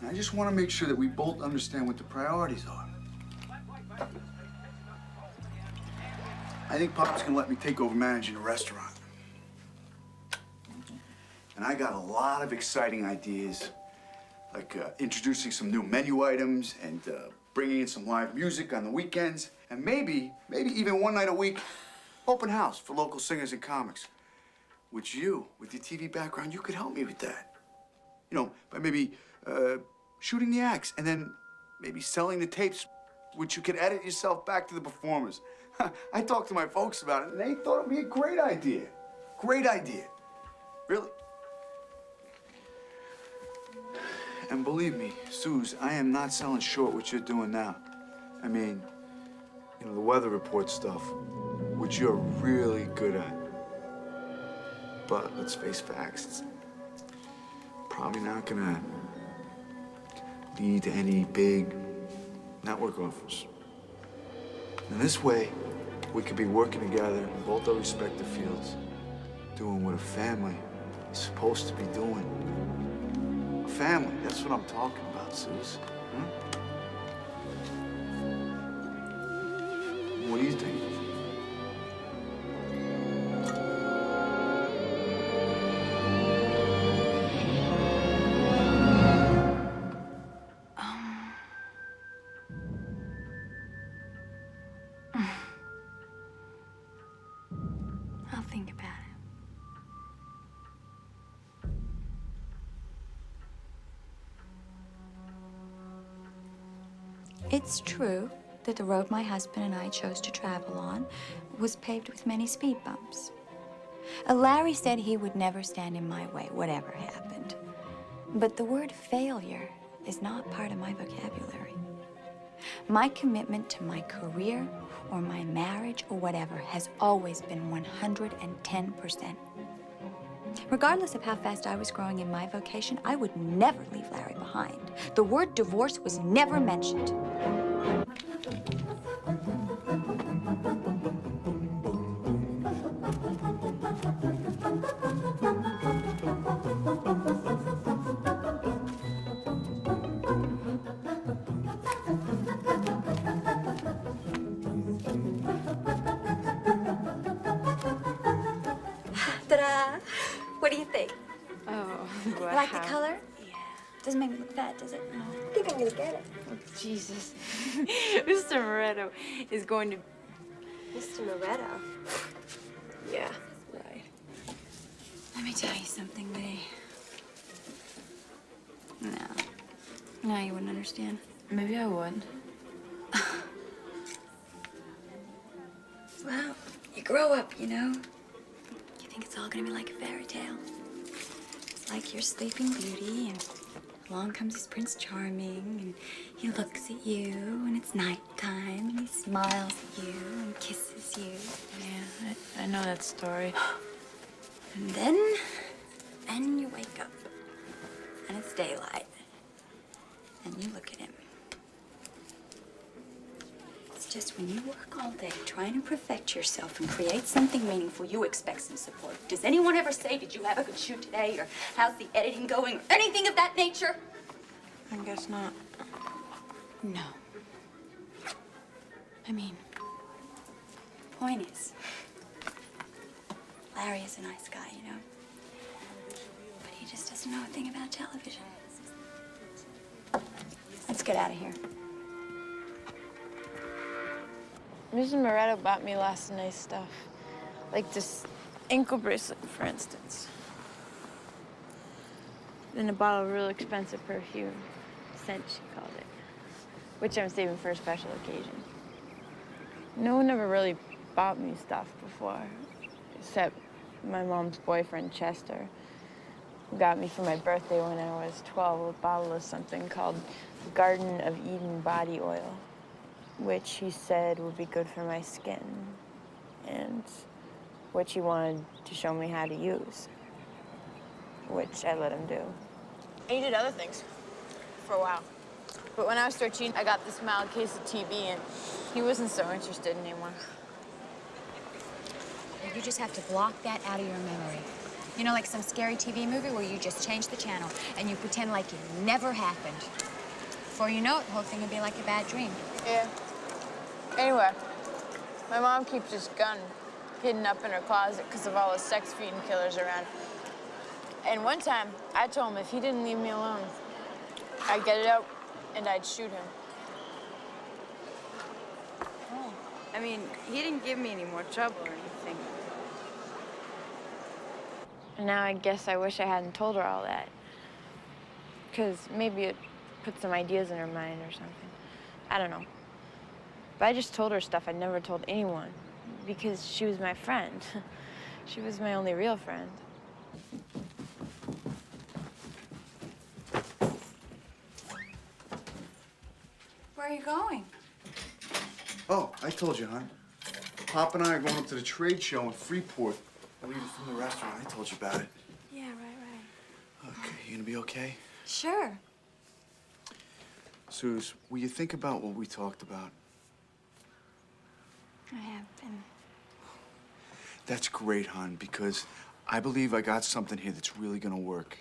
And I just want to make sure that we both understand what the priorities are. I think Pop's gonna let me take over managing a restaurant. And I got a lot of exciting ideas, like introducing some new menu items and bringing in some live music on the weekends, and maybe even one night a week, open house for local singers and comics. Which you, with your TV background, you could help me with that. You know, by maybe shooting the acts and then maybe selling the tapes, which you could edit yourself back to the performers. I talked to my folks about it, and they thought it'd be a great idea. Great idea. Really. And believe me, Suze, I am not selling short what you're doing now. I mean, you know, the weather report stuff, which you're really good at. But let's face facts, it's probably not gonna lead to any big network offers. And this way, we could be working together in both our respective fields, doing what a family is supposed to be doing. A family, that's what I'm talking about, Suze. Huh? What do you think? I'll think about it. It's true that the road my husband and I chose to travel on was paved with many speed bumps. Larry said he would never stand in my way, whatever happened. But the word failure is not part of my vocabulary. My commitment to my career or my marriage or whatever has always been 110%. Regardless of how fast I was growing in my vocation, I would never leave Larry behind. The word divorce was never mentioned. Ta-da! What do you think? Oh, wow. Like the color? Doesn't make me look fat, does it? No. I think I'm gonna get it. Oh, Jesus. Mr. Moretto is going to... Mr. Moretto? Yeah, right. Let me tell you something, Liddy. No, you wouldn't understand. Maybe I would. Well, you grow up, you know? You think it's all gonna be like a fairy tale. It's like you're Sleeping Beauty, and along comes this Prince Charming, and he looks at you, and it's nighttime, and he smiles at you and kisses you. Yeah, I know that story. And then you wake up, and it's daylight, and you look at him. It's just when you work all day trying to perfect yourself and create something meaningful, you expect some support. Does anyone ever say, did you have a good shoot today, or how's the editing going, or anything of that nature? I guess not. No. I mean, point is, Larry is a nice guy, you know? But he just doesn't know a thing about television. Let's get out of here. Mrs. Moretto bought me lots of nice stuff. Like this ankle bracelet, for instance. Then a bottle of real expensive perfume. Scent, she called it. Which I'm saving for a special occasion. No one ever really bought me stuff before. Except my mom's boyfriend, Chester. Who got me for my birthday when I was 12 a bottle of something called Garden of Eden body oil, which he said would be good for my skin, and which he wanted to show me how to use, which I let him do. He did other things for a while. But when I was 13, I got this mild case of TB, and he wasn't so interested anymore. You just have to block that out of your memory. You know, like some scary TV movie where you just change the channel and you pretend like it never happened. Before you know it, the whole thing will be like a bad dream. Yeah. Anyway, my mom keeps this gun hidden up in her closet because of all the sex-feeding killers around. And one time, I told him if he didn't leave me alone, I'd get it out and I'd shoot him. Oh. I mean, he didn't give me any more trouble or anything. And now I guess I wish I hadn't told her all that. Because maybe it put some ideas in her mind or something. I don't know. But I just told her stuff I never told anyone. Because she was my friend. She was my only real friend. Where are you going? Oh, I told you, hon. Pop and I are going up to the trade show in Freeport. We're leaving from the restaurant. I told you about it. Yeah, right. Okay, you gonna be okay? Sure. Suze, will you think about what we talked about? I have been. That's great, hon, because I believe I got something here that's really gonna work.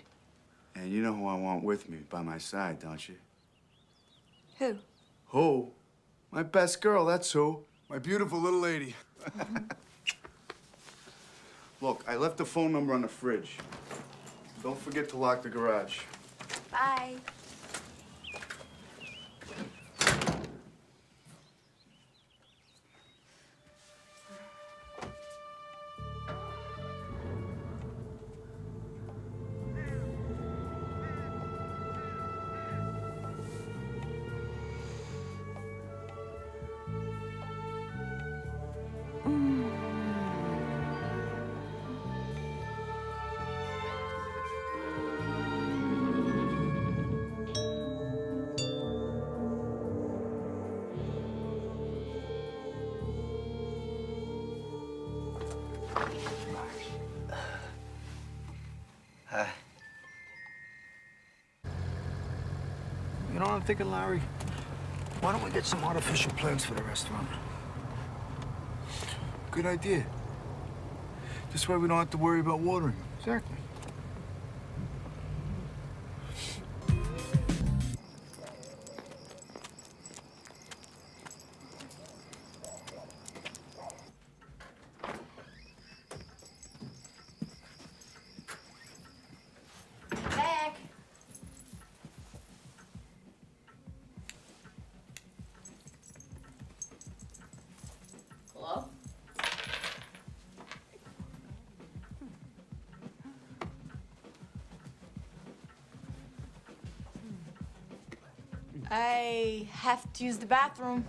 And you know who I want with me by my side, don't you? Who? Who? My best girl, that's who. My beautiful little lady. Look, I left the phone number on the fridge. Don't forget to lock the garage. Bye. You know what I'm thinking, Larry? Why don't we get some artificial plants for the restaurant? Good idea. This way we don't have to worry about watering. Exactly. Back. I have to use the bathroom.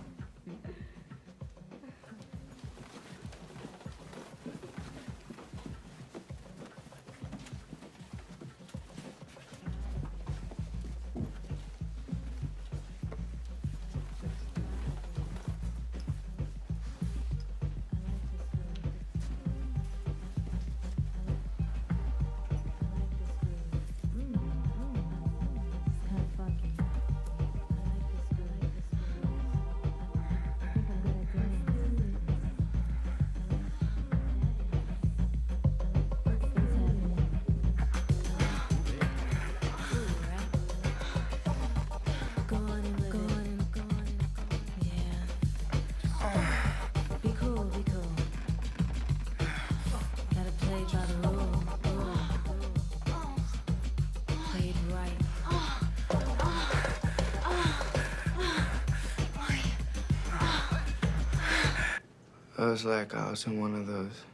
It was like I was in one of those.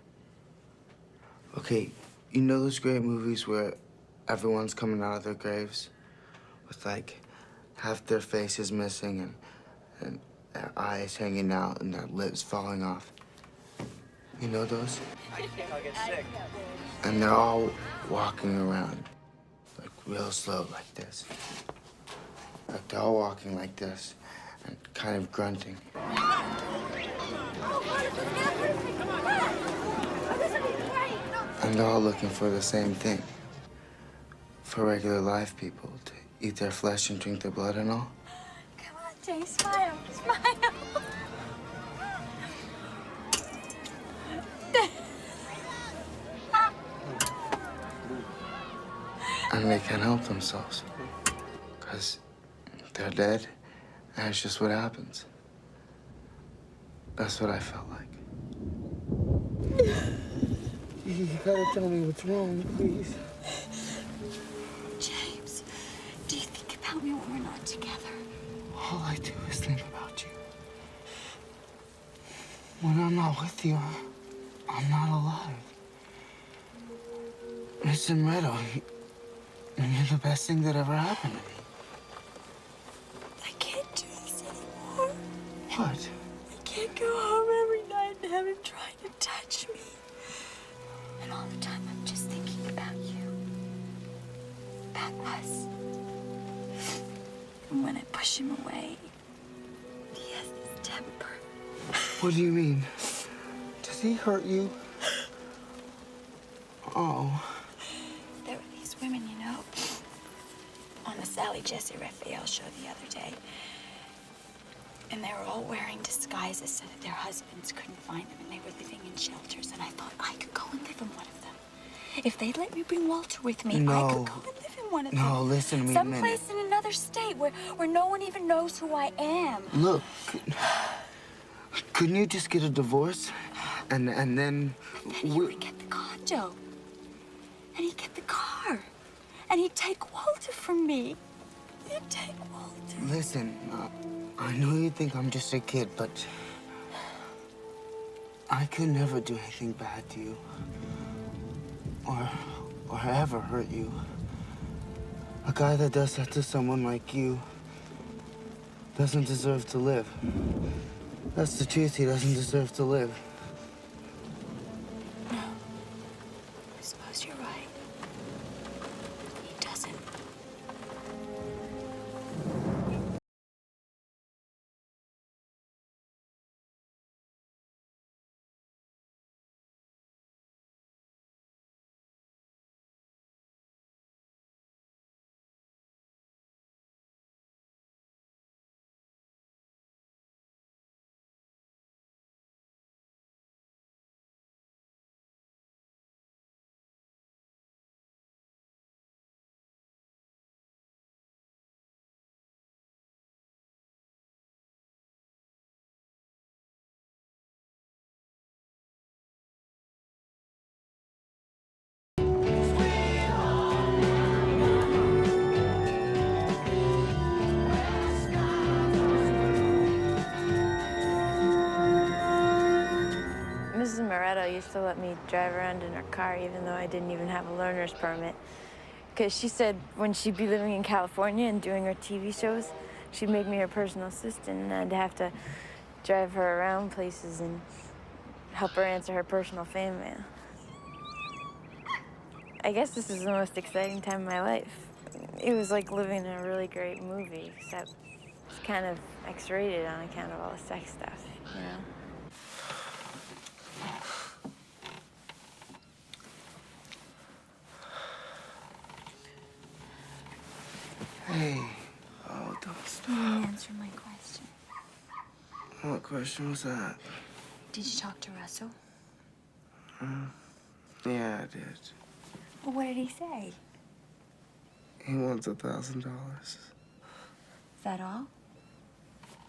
Okay, you know those great movies where everyone's coming out of their graves with like half their faces missing and their eyes hanging out and their lips falling off? You know those? I think I'll get sick. And they're all walking around like real slow like this. Like they're all walking like this and kind of grunting. And they're all looking for the same thing. For regular live people to eat their flesh and drink their blood and all. Come on, Jay, smile, smile. And they can't help themselves. Because they're dead, and it's just what happens. That's what I felt like. You gotta tell me what's wrong, please. James, do you think about me when we're not together? All I do is think about you. When I'm not with you, I'm not alive. Mr. Meadow, you're the best thing that ever happened to me. I can't do this anymore. What? I can't go home every night and have him trying to touch me. And all the time I'm just thinking about you. About us. And when I push him away, he has this temper. What do you mean? Does he hurt you? Oh. There were these women, you know, on the Sally Jesse Raphael show the other day. And they were all wearing disguises so that their husbands couldn't find them, and they were living in shelters. And I thought I could go and live in one of them. If they'd let me bring Walter with me, I could go and live in one of them. No, listen to me a minute. Someplace in another state where no one even knows who I am. Look, couldn't you just get a divorce? And then... And then he would get the condo. And he'd get the car. And he'd take Walter from me. He'd take Walter. Listen, I know you think I'm just a kid, but I could never do anything bad to you. Or ever hurt you. A guy that does that to someone like you doesn't deserve to live. That's the truth, he doesn't deserve to live. No. I suppose you're right. He doesn't. Mrs. Moretto used to let me drive around in her car even though I didn't even have a learner's permit. Because she said when she'd be living in California and doing her TV shows, she'd make me her personal assistant, and I'd have to drive her around places and help her answer her personal fan mail. I guess this is the most exciting time of my life. It was like living in a really great movie, except it's kind of X-rated on account of all the sex stuff, you know? Hey, oh, don't stop. You didn't answer my question. What question was that? Did you talk to Russell? Yeah, I did. Well, what did he say? He wants $1,000. Is that all?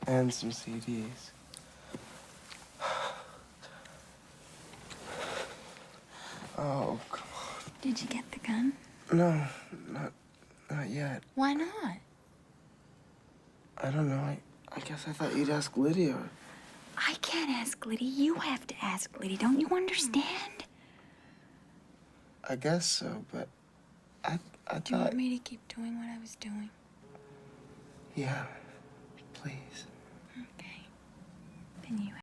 And some CDs. Oh, come on. Did you get the gun? No, not yet. Why not? I don't know. I guess I thought you'd ask Lydia. I can't ask Liddy. You have to ask Liddy. Don't you understand? I guess so, but I Do you thought... want me to keep doing what I was doing? Yeah, please. Okay. Then you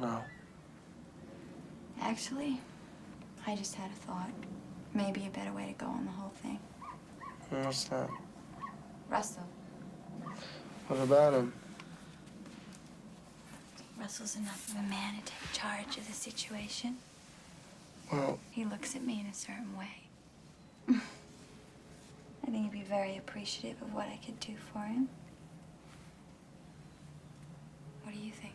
No. Actually, I just had a thought. Maybe a better way to go on the whole thing. What's that? Russell. What about him? Russell's enough of a man to take charge of the situation. Well... He looks at me in a certain way. I think he'd be very appreciative of what I could do for him. What do you think?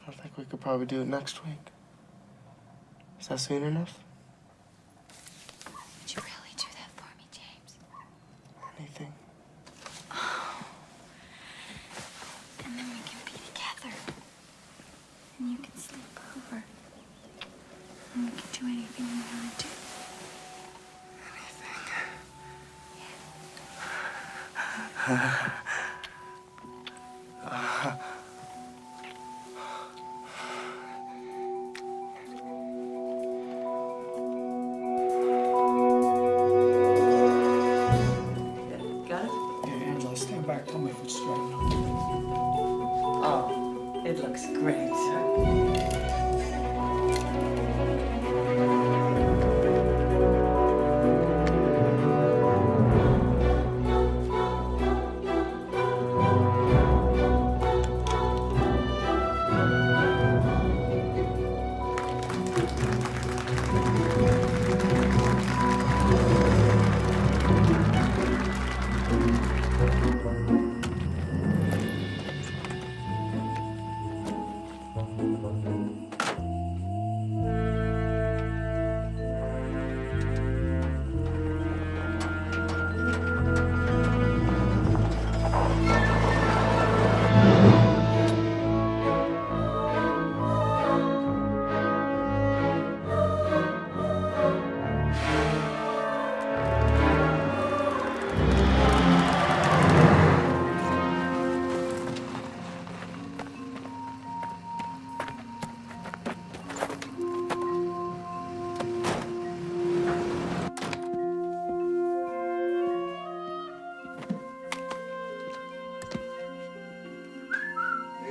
I think we could probably do it next week. Is that soon enough? Would you really do that for me, James? Anything. Oh. And then we can be together. And you can sleep over. And we can do anything we want to do. Anything? Got it? Yeah, Angela, stand back. Tell me if it's straight enough. Oh, it looks great.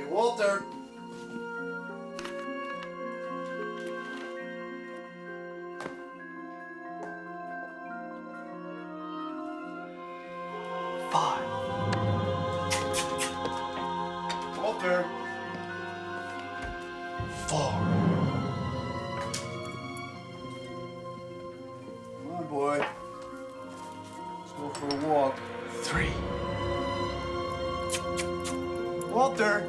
Walter. Walter. 4. Come on, boy. Let's go for a walk. 3. Walter!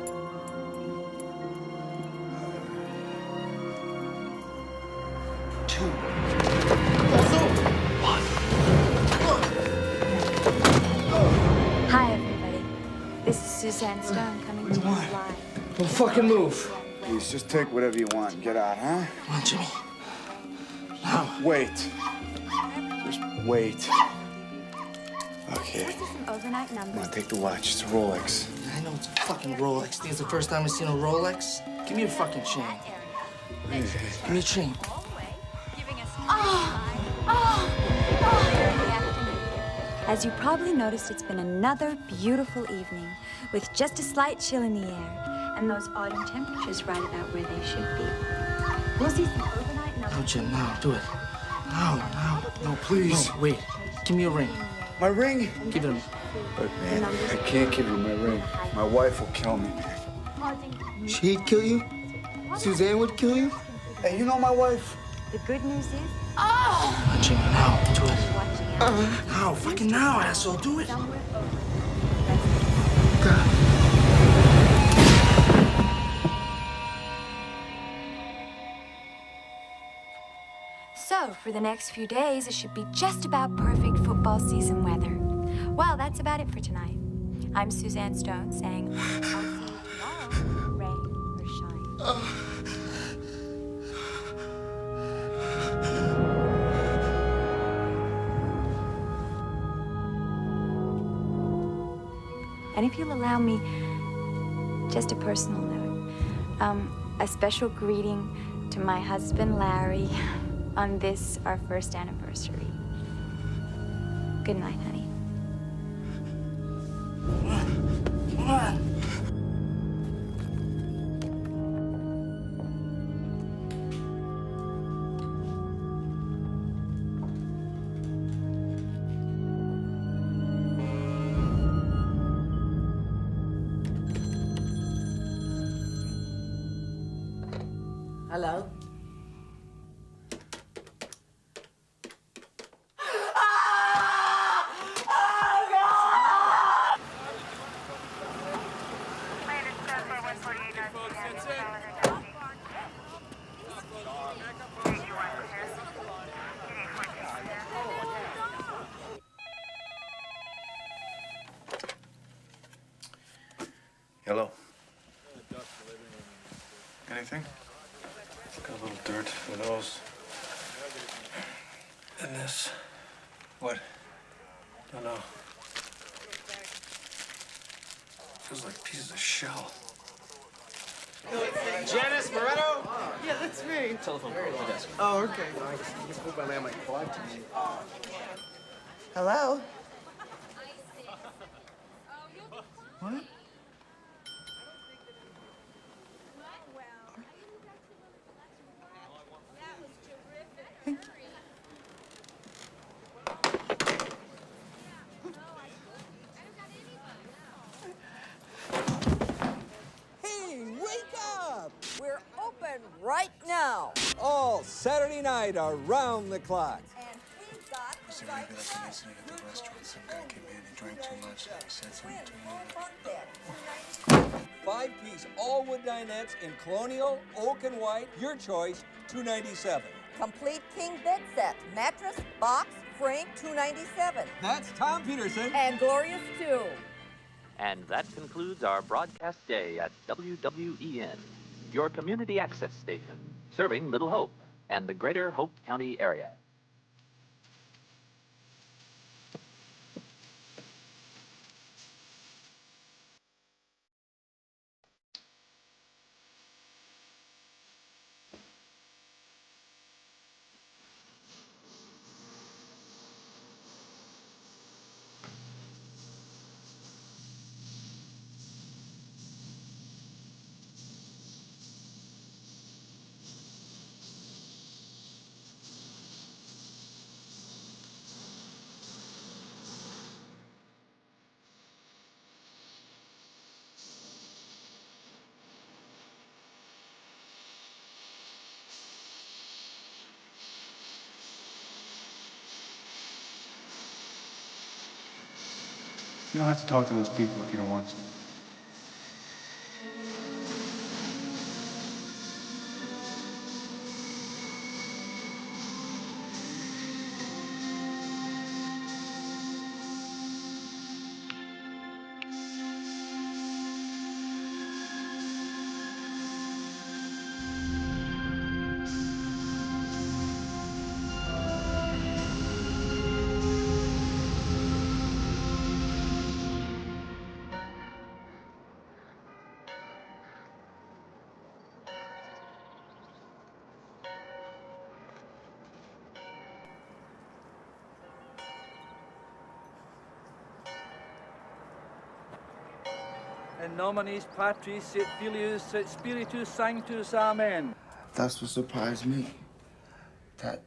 Hi, everybody. This is Suzanne Stone coming to you live. Don't fucking move. Please, just take whatever you want and get out, huh? Come on, Jimmy. Wait. Just wait. Okay. This is an overnight Come number. on, take the watch. It's a Rolex. I know it's a fucking Rolex. Think it's the first time I've seen a Rolex? Give me your fucking chain. Give me a chain. As you probably noticed, it's been another beautiful evening with just a slight chill in the air and those autumn temperatures right about where they should be. We'll see some overnight numbers. No, Jim, no, do it. No. No, please. No, wait. Give me your ring. My ring? Give it to me. Look, man, I can't give you my ring. My wife will kill me, man. She'd kill you? Suzanne would kill you? Hey, you know my wife? The good news is, Come on, Jimmy, now, do it. Now, fucking now, asshole, do it. so for the next few days, it should be just about perfect football season weather. Well, that's about it for tonight. I'm Suzanne Stone saying, I'll see you tomorrow, rain or shine. And if you'll allow me just a personal note, a special greeting to my husband, Larry, on this, our first anniversary. Good night, honey. Come on. Hello? Hello. Anything? Got a little dirt. Who knows? And this. What? Don't know. Feels like pieces of shell. Janice Moretto? Yeah, that's me. Telephone call at the desk. Oh, okay. I hope I land my quad tonight. Hello? What? Hey, wake up! We're open right now. All Saturday night around the clock. And we've got Was there maybe like an incident at the restaurant? Some guy came in, he drank too much, and he said something to me. 5-piece all wood dinettes in colonial, oak, and white. Your choice, $297. Complete king bed set, mattress, box, frame, $297. That's Tom Peterson. And Glorious too. And that concludes our broadcast day at WWEN, your community access station, serving Little Hope and the greater Hope County area. You don't have to talk to those people if you don't want to. In nominis Patris et Filius et Spiritus Sanctus, Amen. That's what surprised me. That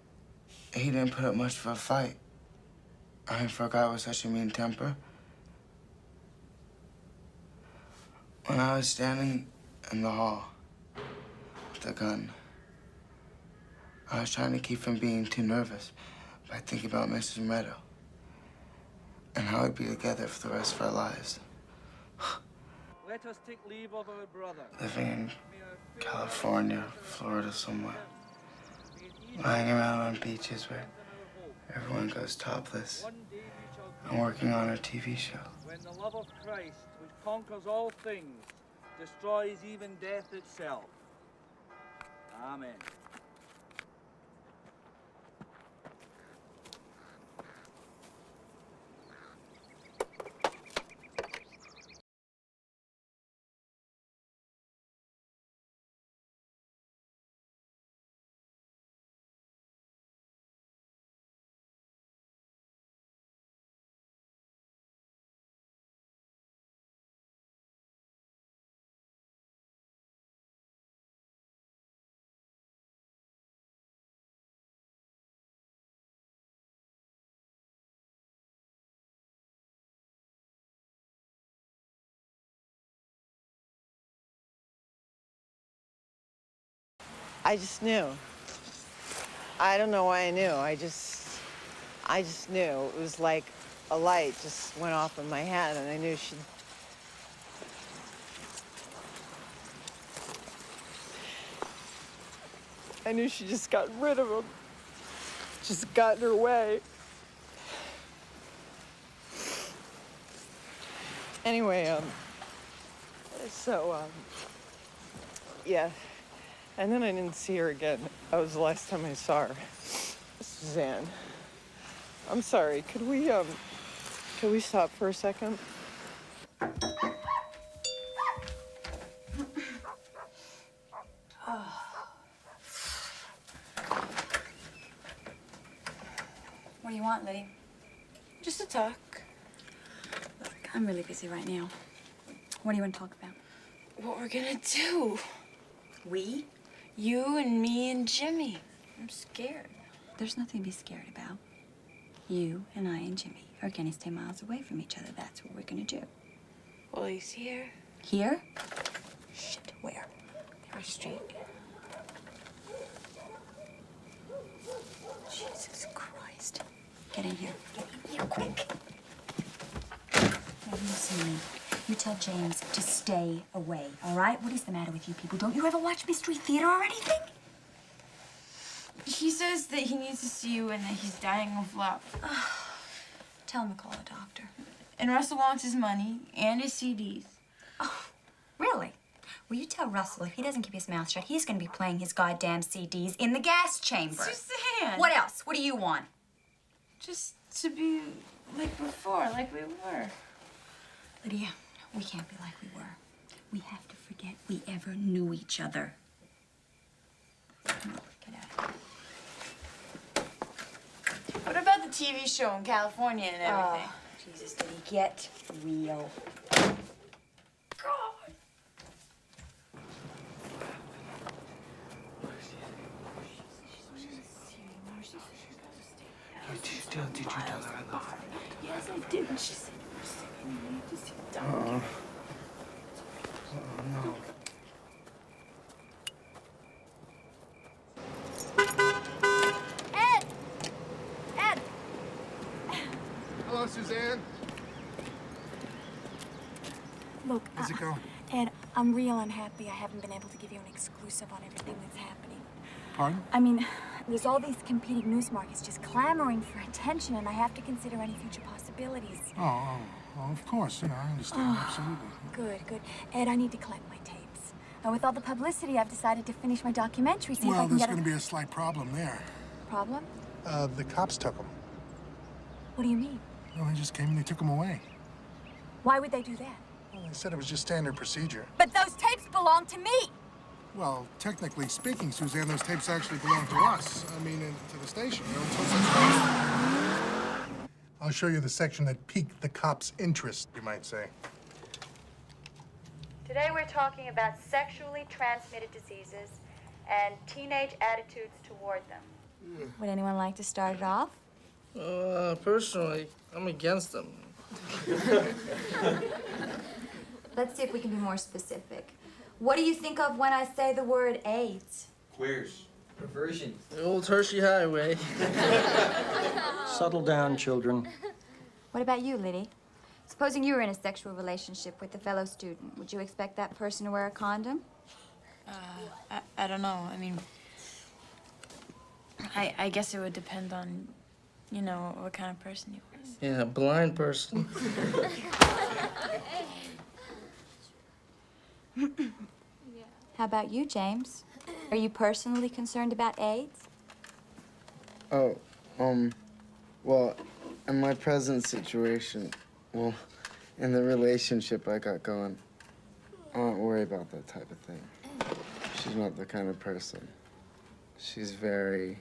he didn't put up much of a fight. I mean, for a guy with such a mean temper. When I was standing in the hall with the gun, I was trying to keep from being too nervous by thinking about Mrs. Meadow and how we'd be together for the rest of our lives. Let us take leave of our brother. Living in California, Florida somewhere. Lying around on beaches where everyone goes topless. I'm working on a TV show. When the love of Christ, which conquers all things, destroys even death itself. Amen. I just knew. I don't know why I knew. I just knew. It was like a light just went off in my head, and I knew she'd. I knew she just got rid of him. Just got in her way. Anyway, yeah. And then I didn't see her again. That was the last time I saw her. Suzanne. I'm sorry. Could we stop for a second? What do you want, Liddy? Just to talk. Look, I'm really busy right now. What do you want to talk about? What we're gonna do. We? You and me and Jimmy. I'm scared. There's nothing to be scared about. You and I and Jimmy are gonna stay miles away from each other. That's what we're gonna do. Well, he's here. Here? Shit, where? Our street. Jesus Christ. Get in here. Get in here, quick. Now, you see me. You tell James to stay away, all right? What is the matter with you people? Don't you ever watch Mystery Theater or anything? He says that he needs to see you and that he's dying of love. Tell him to call a doctor. And Russell wants his money and his CDs. Oh, really? Well, you tell Russell if he doesn't keep his mouth shut, he's gonna be playing his goddamn CDs in the gas chamber. Suzanne! What else? What do you want? Just to be like before, like we were. Lydia, we can't be like we were. We have to forget we ever knew each other. Come on, get out. What about the TV show in California and everything? Oh, Jesus, Lydia, get real. God. Did you tell her I love her? Yes, I did. And she said you were sick and you needed to see the doctor. Oh, no. Ed! Ed! Hello, Suzanne. Look, How's it going? Ed, I'm real unhappy I haven't been able to give you an exclusive on everything that's happening. Pardon? I mean, there's all these competing news markets just clamoring for attention, and I have to consider any future possibilities. Oh, of course. I understand. Absolutely. Good. Ed, I need to collect my tapes. And with all the publicity, I've decided to finish my documentary, see if I Well, can there's get going to be a slight problem there. Problem? The cops took him. What do you mean? Well, they just came and they took him away. Why would they do that? Well, they said it was just standard procedure. But those tapes belong to me! Well, technically speaking, Suzanne, those tapes actually belong to us. I mean, to the station. I'll show you the section that piqued the cops' interest, you might say. Today we're talking about sexually transmitted diseases and teenage attitudes toward them. Would anyone like to start it off? Personally, I'm against them. Let's see if we can be more specific. What do you think of when I say the word AIDS? Queers. Perversion. The old Hershey Highway. Settle down, children. What about you, Liddy? Supposing you were in a sexual relationship with a fellow student, would you expect that person to wear a condom? I don't know. I mean, I guess it would depend on, you know, what kind of person you was. Yeah, a blind person. How about you, James? Are you personally concerned about AIDS? Oh, well, in my present situation, well, in the relationship I got going, I don't worry about that type of thing. She's not the kind of person. She's very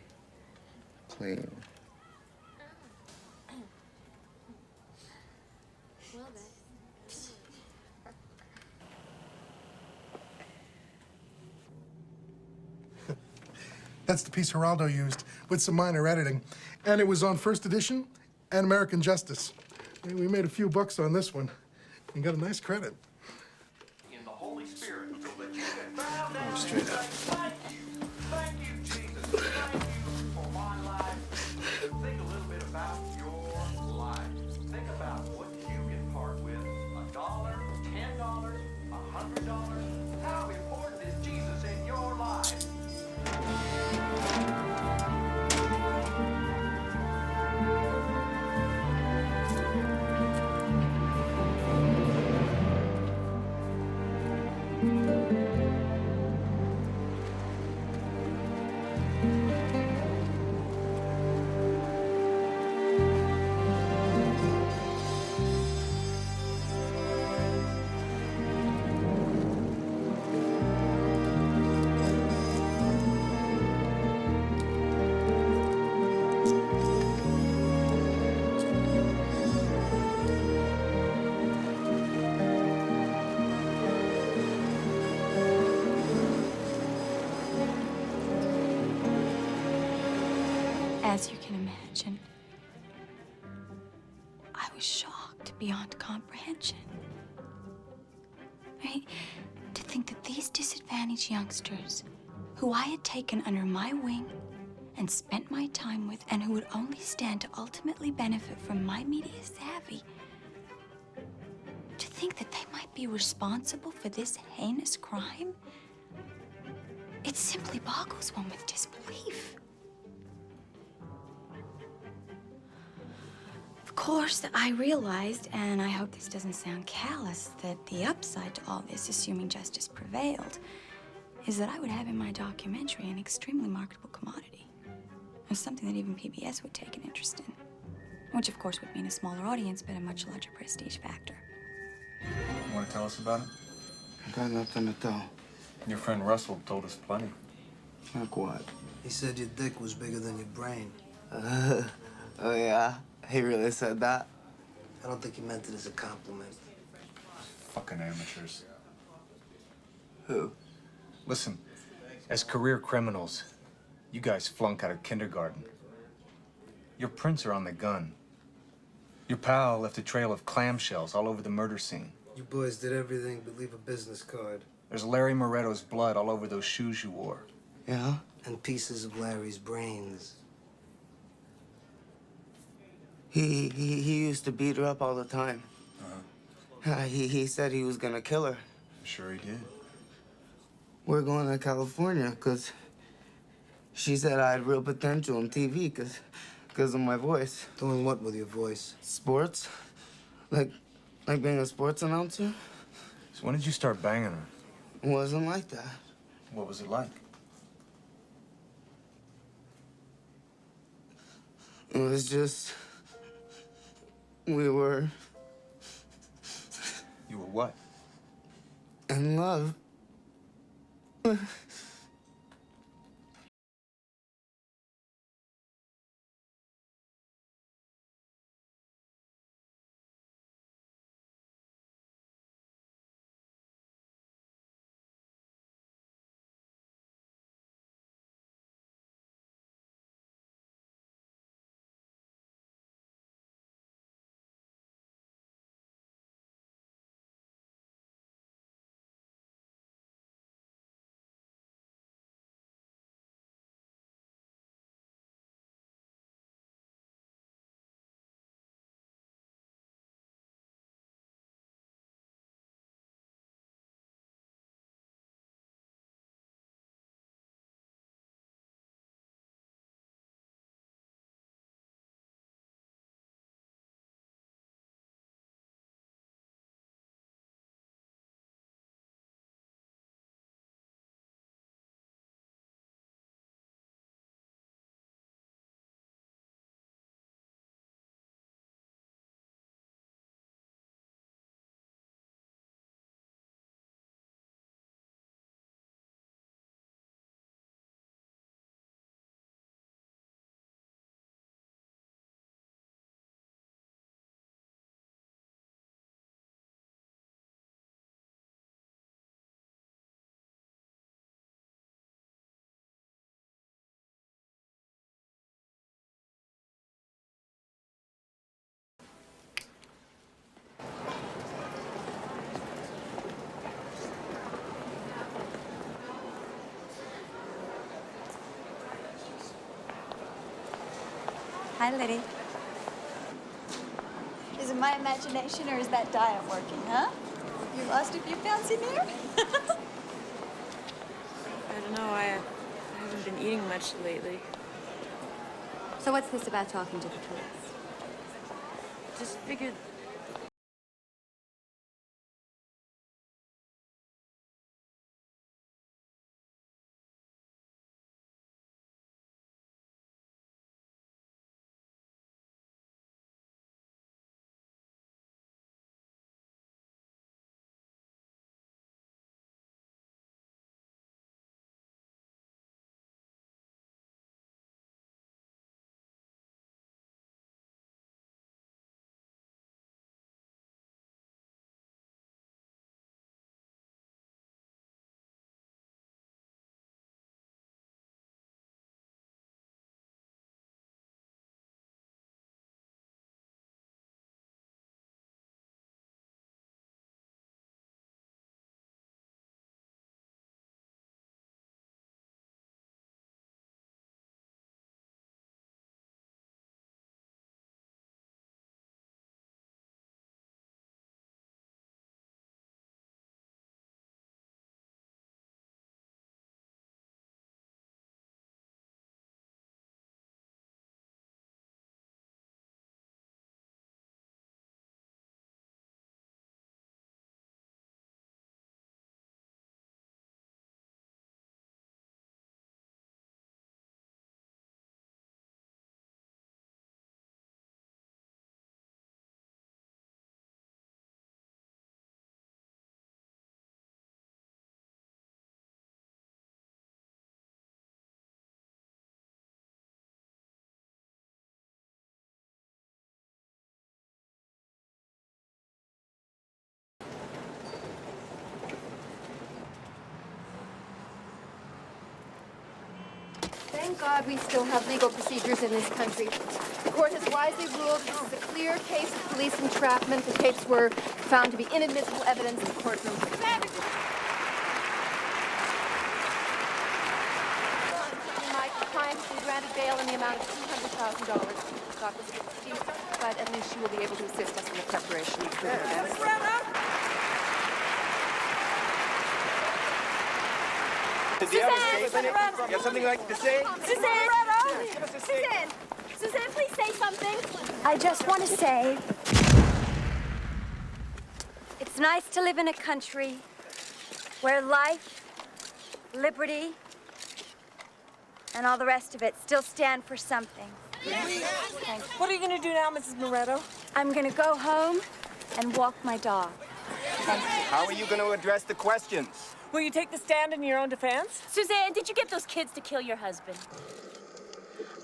clean. That's the piece Geraldo used with some minor editing. And it was on First Edition and American Justice. And we made a few bucks on this one and got a nice credit. In the Holy Spirit, so that you can bow down. Straight up. Thank you, Jesus. Thank you for my life. Think a little bit about your life. Think about what you can part with. $1, $10, $100. How important is Jesus in your life? As you can imagine, I was shocked beyond comprehension. Right? To think that these disadvantaged youngsters, who I had taken under my wing and spent my time with, and who would only stand to ultimately benefit from my media savvy, to think that they might be responsible for this heinous crime, it simply boggles one with disbelief. Of course, I realized, and I hope this doesn't sound callous, that the upside to all this, assuming justice prevailed, is that I would have in my documentary an extremely marketable commodity. And something that even PBS would take an interest in. Which, of course, would mean a smaller audience, but a much larger prestige factor. You want to tell us about it? I got nothing to tell. Your friend Russell told us plenty. Like what? He said your dick was bigger than your brain. Oh, yeah? He really said that? I don't think he meant it as a compliment. Fucking amateurs. Who? Listen, as career criminals, you guys flunk out of kindergarten. Your prints are on the gun. Your pal left a trail of clamshells all over the murder scene. You boys did everything but leave a business card. There's Larry Moretto's blood all over those shoes you wore. Yeah? And pieces of Larry's brains. He used to beat her up all the time. Uh-huh. He said he was gonna kill her. I'm sure he did. We're going to California because she said I had real potential on TV because of my voice. Doing what with your voice? Sports. Like being a sports announcer. So when did you start banging her? It wasn't like that. What was it like? It was just... We were... You were what? In love. Hi, Liddy. Is it my imagination or is that diet working, huh? You lost a few pounds in there? I don't know, I haven't been eating much lately. So what's this about talking to the police? Just figured Thank God we still have legal procedures in this country. The court has wisely ruled this is a clear case of police entrapment. The tapes were found to be inadmissible evidence in the courtroom. My client has been granted bail in the amount of $200,000. Doc was a bit steep, but at least she will be able to assist us in the preparation of the defense. Suzanne! You have something like to say? Suzanne, please say something. I just want to say, it's nice to live in a country where life, liberty, and all the rest of it still stand for something. Thanks. What are you going to do now, Mrs. Moretto? I'm going to go home and walk my dog. Thank you. How are you going to address the questions? Will you take the stand in your own defense? Suzanne, did you get those kids to kill your husband?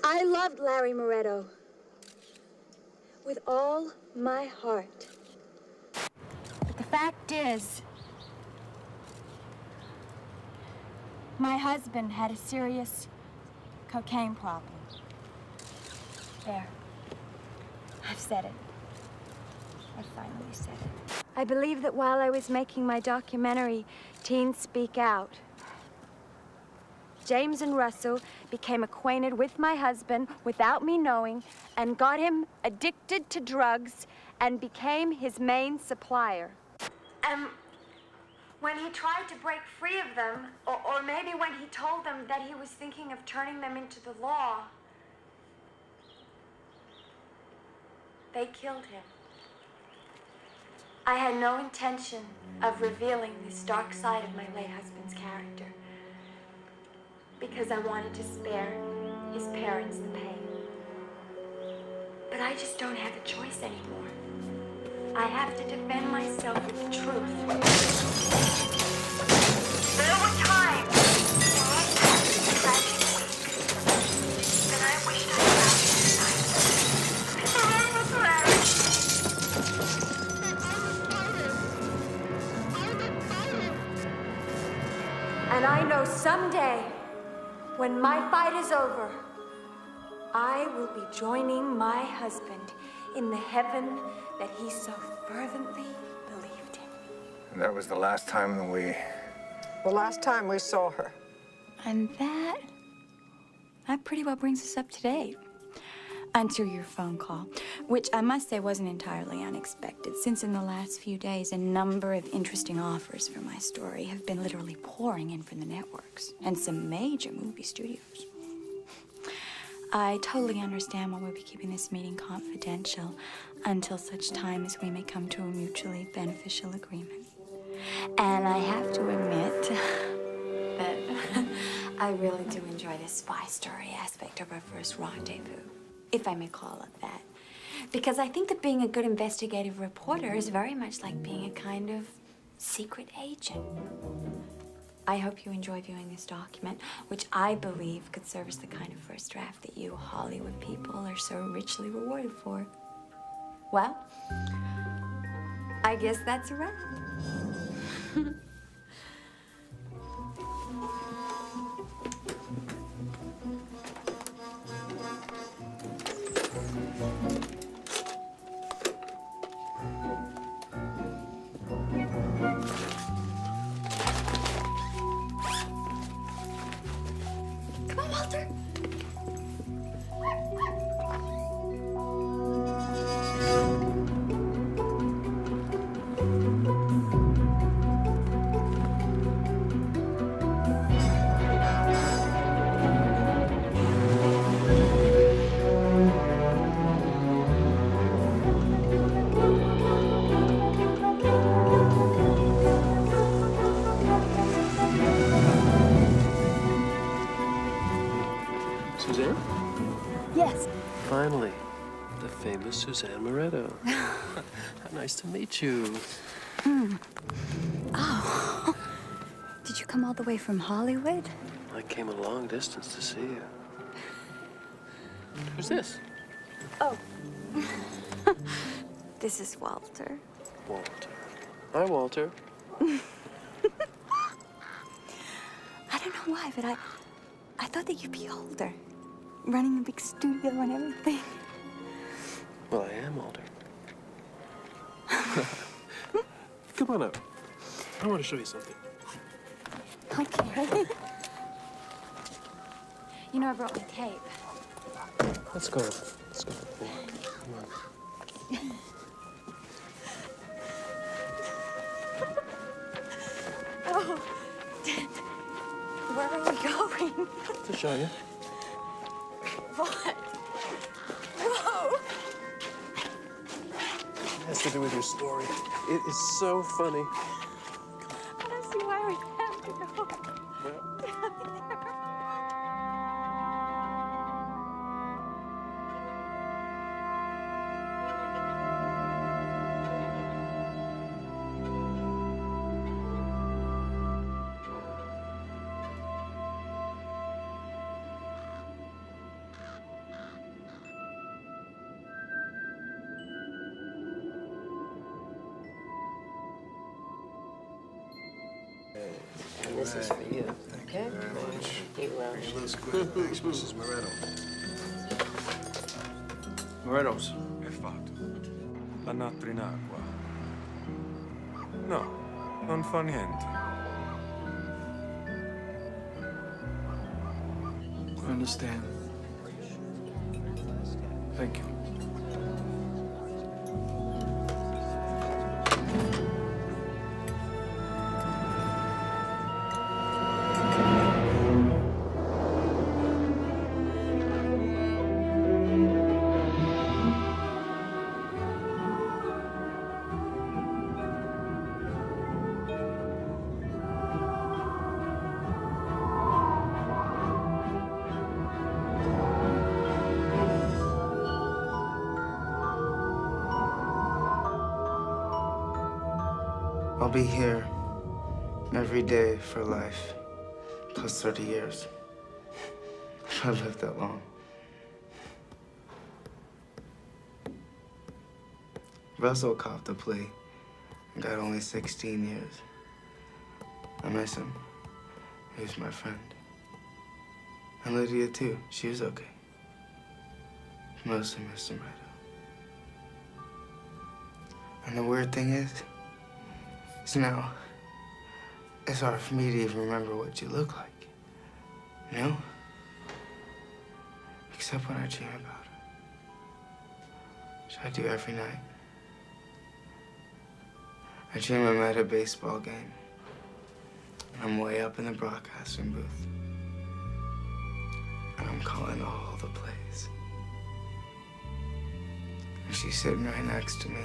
I loved Larry Moretto with all my heart. But the fact is, my husband had a serious cocaine problem. There. I've said it. I finally said it. I believe that while I was making my documentary, Teens Speak Out, James and Russell became acquainted with my husband without me knowing and got him addicted to drugs and became his main supplier. And when he tried to break free of them, or maybe when he told them that he was thinking of turning them into the law, they killed him. I had no intention of revealing this dark side of my late husband's character because I wanted to spare his parents the pain. But I just don't have a choice anymore. I have to defend myself with the truth. There were times tragic weeks that I wished I found this night. Remember, Larry? And I know someday, when my fight is over, I will be joining my husband in the heaven that he so fervently believed in. And that was the last time that The last time we saw her. And that pretty well brings us up to date. Until your phone call, which I must say wasn't entirely unexpected, since in the last few days, a number of interesting offers for my story have been literally pouring in from the networks and some major movie studios. I totally understand why we'll be keeping this meeting confidential until such time as we may come to a mutually beneficial agreement. And I have to admit that I really do enjoy the spy story aspect of our first rendezvous, if I may call it that. Because I think that being a good investigative reporter is very much like being a kind of secret agent. I hope you enjoy viewing this document, which I believe could serve as the kind of first draft that you Hollywood people are so richly rewarded for. Well, I guess that's a wrap. Come on, Walter. Suzanne? Yes. Finally, the famous Suzanne Moretto. How nice to meet you. Oh. Did you come all the way from Hollywood? I came a long distance to see you. Who's this? Oh. This is Walter. Walter. Hi, Walter. I don't know why, but I thought that you'd be older. Running a big studio and everything. Well, I am older. Come on up. I want to show you something. Okay. You know, I brought my tape. Let's go. Let's go. Come on. Oh. Where are we going? To show you. What? Whoa! It has to do with your story. It is so funny. I don't see why we have to go. This is for you. Thank you very much. It looks good. Thanks, Mrs. Moretto. Moretto's. È fatto. La notte in acqua. No, non fa niente. I understand. Thank you. I'll be here every day for life, plus 30 years. If I live that long. Russell copped a plea and got only 16 years. I miss him. He was my friend. And Lydia, too. She was okay. Mostly Mr. Meadow. And the weird thing is now, it's hard for me to even remember what you look like. You know? Except when I dream about her. which I do every night. I dream I'm at a baseball game, and I'm way up in the broadcasting booth, and I'm calling all the plays. And she's sitting right next to me,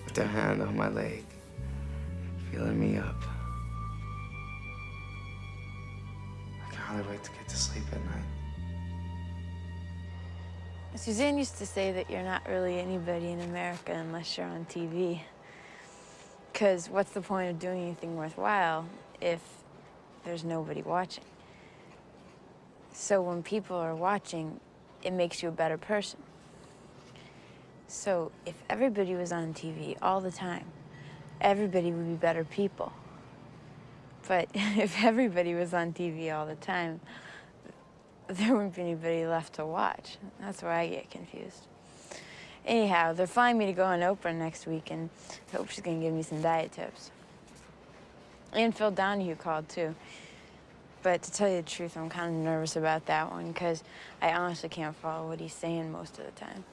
with her hand on my leg, feeling me up. I can hardly wait to get to sleep at night. Suzanne used to say that you're not really anybody in America unless you're on TV. Because what's the point of doing anything worthwhile if there's nobody watching? So when people are watching, it makes you a better person. So if everybody was on TV all the time, everybody would be better people. But if everybody was on TV all the time, there wouldn't be anybody left to watch. That's where I get confused. Anyhow, they're flying me to go on Oprah next week, and I hope she's gonna give me some diet tips. And Phil Donahue called, too. But to tell you the truth, I'm kind of nervous about that one, because I honestly can't follow what he's saying most of the time.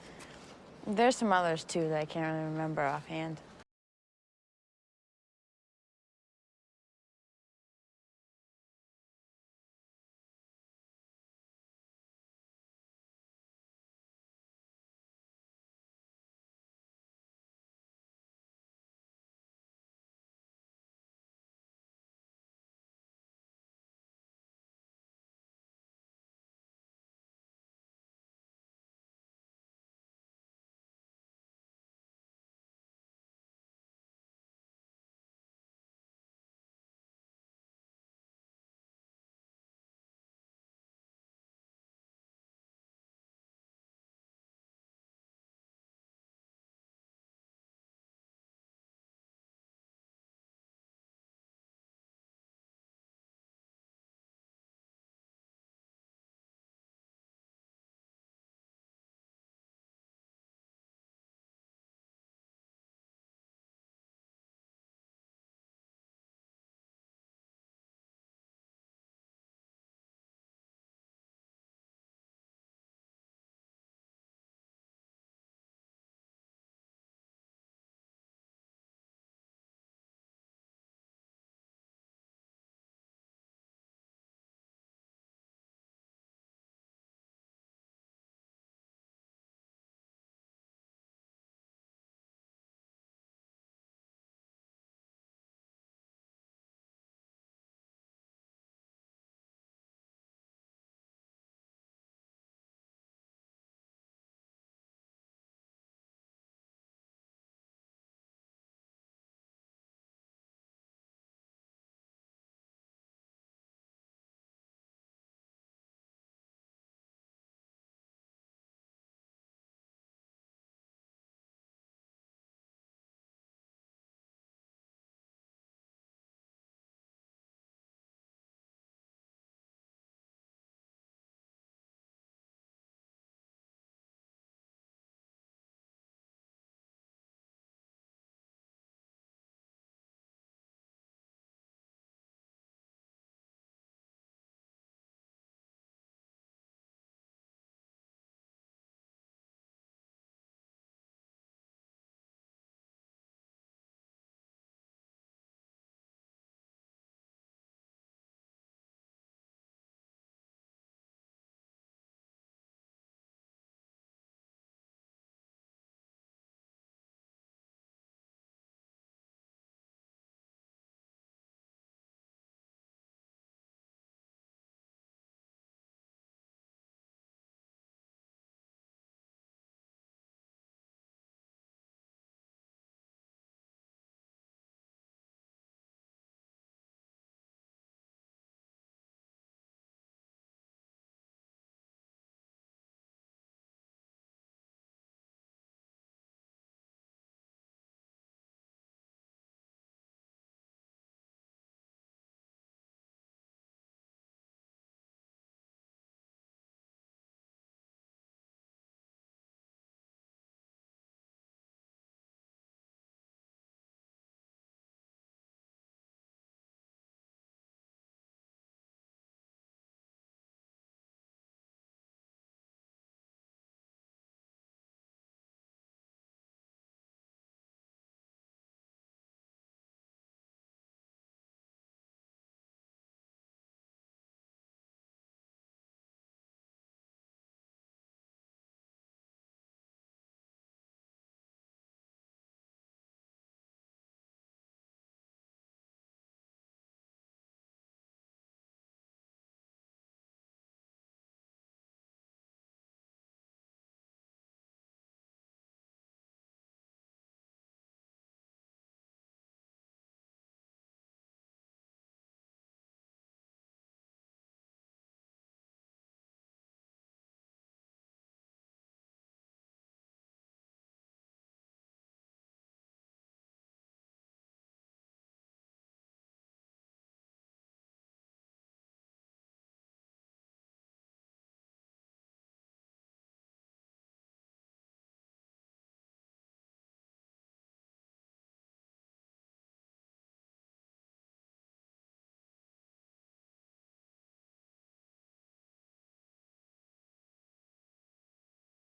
There's some others, too, that I can't really remember offhand.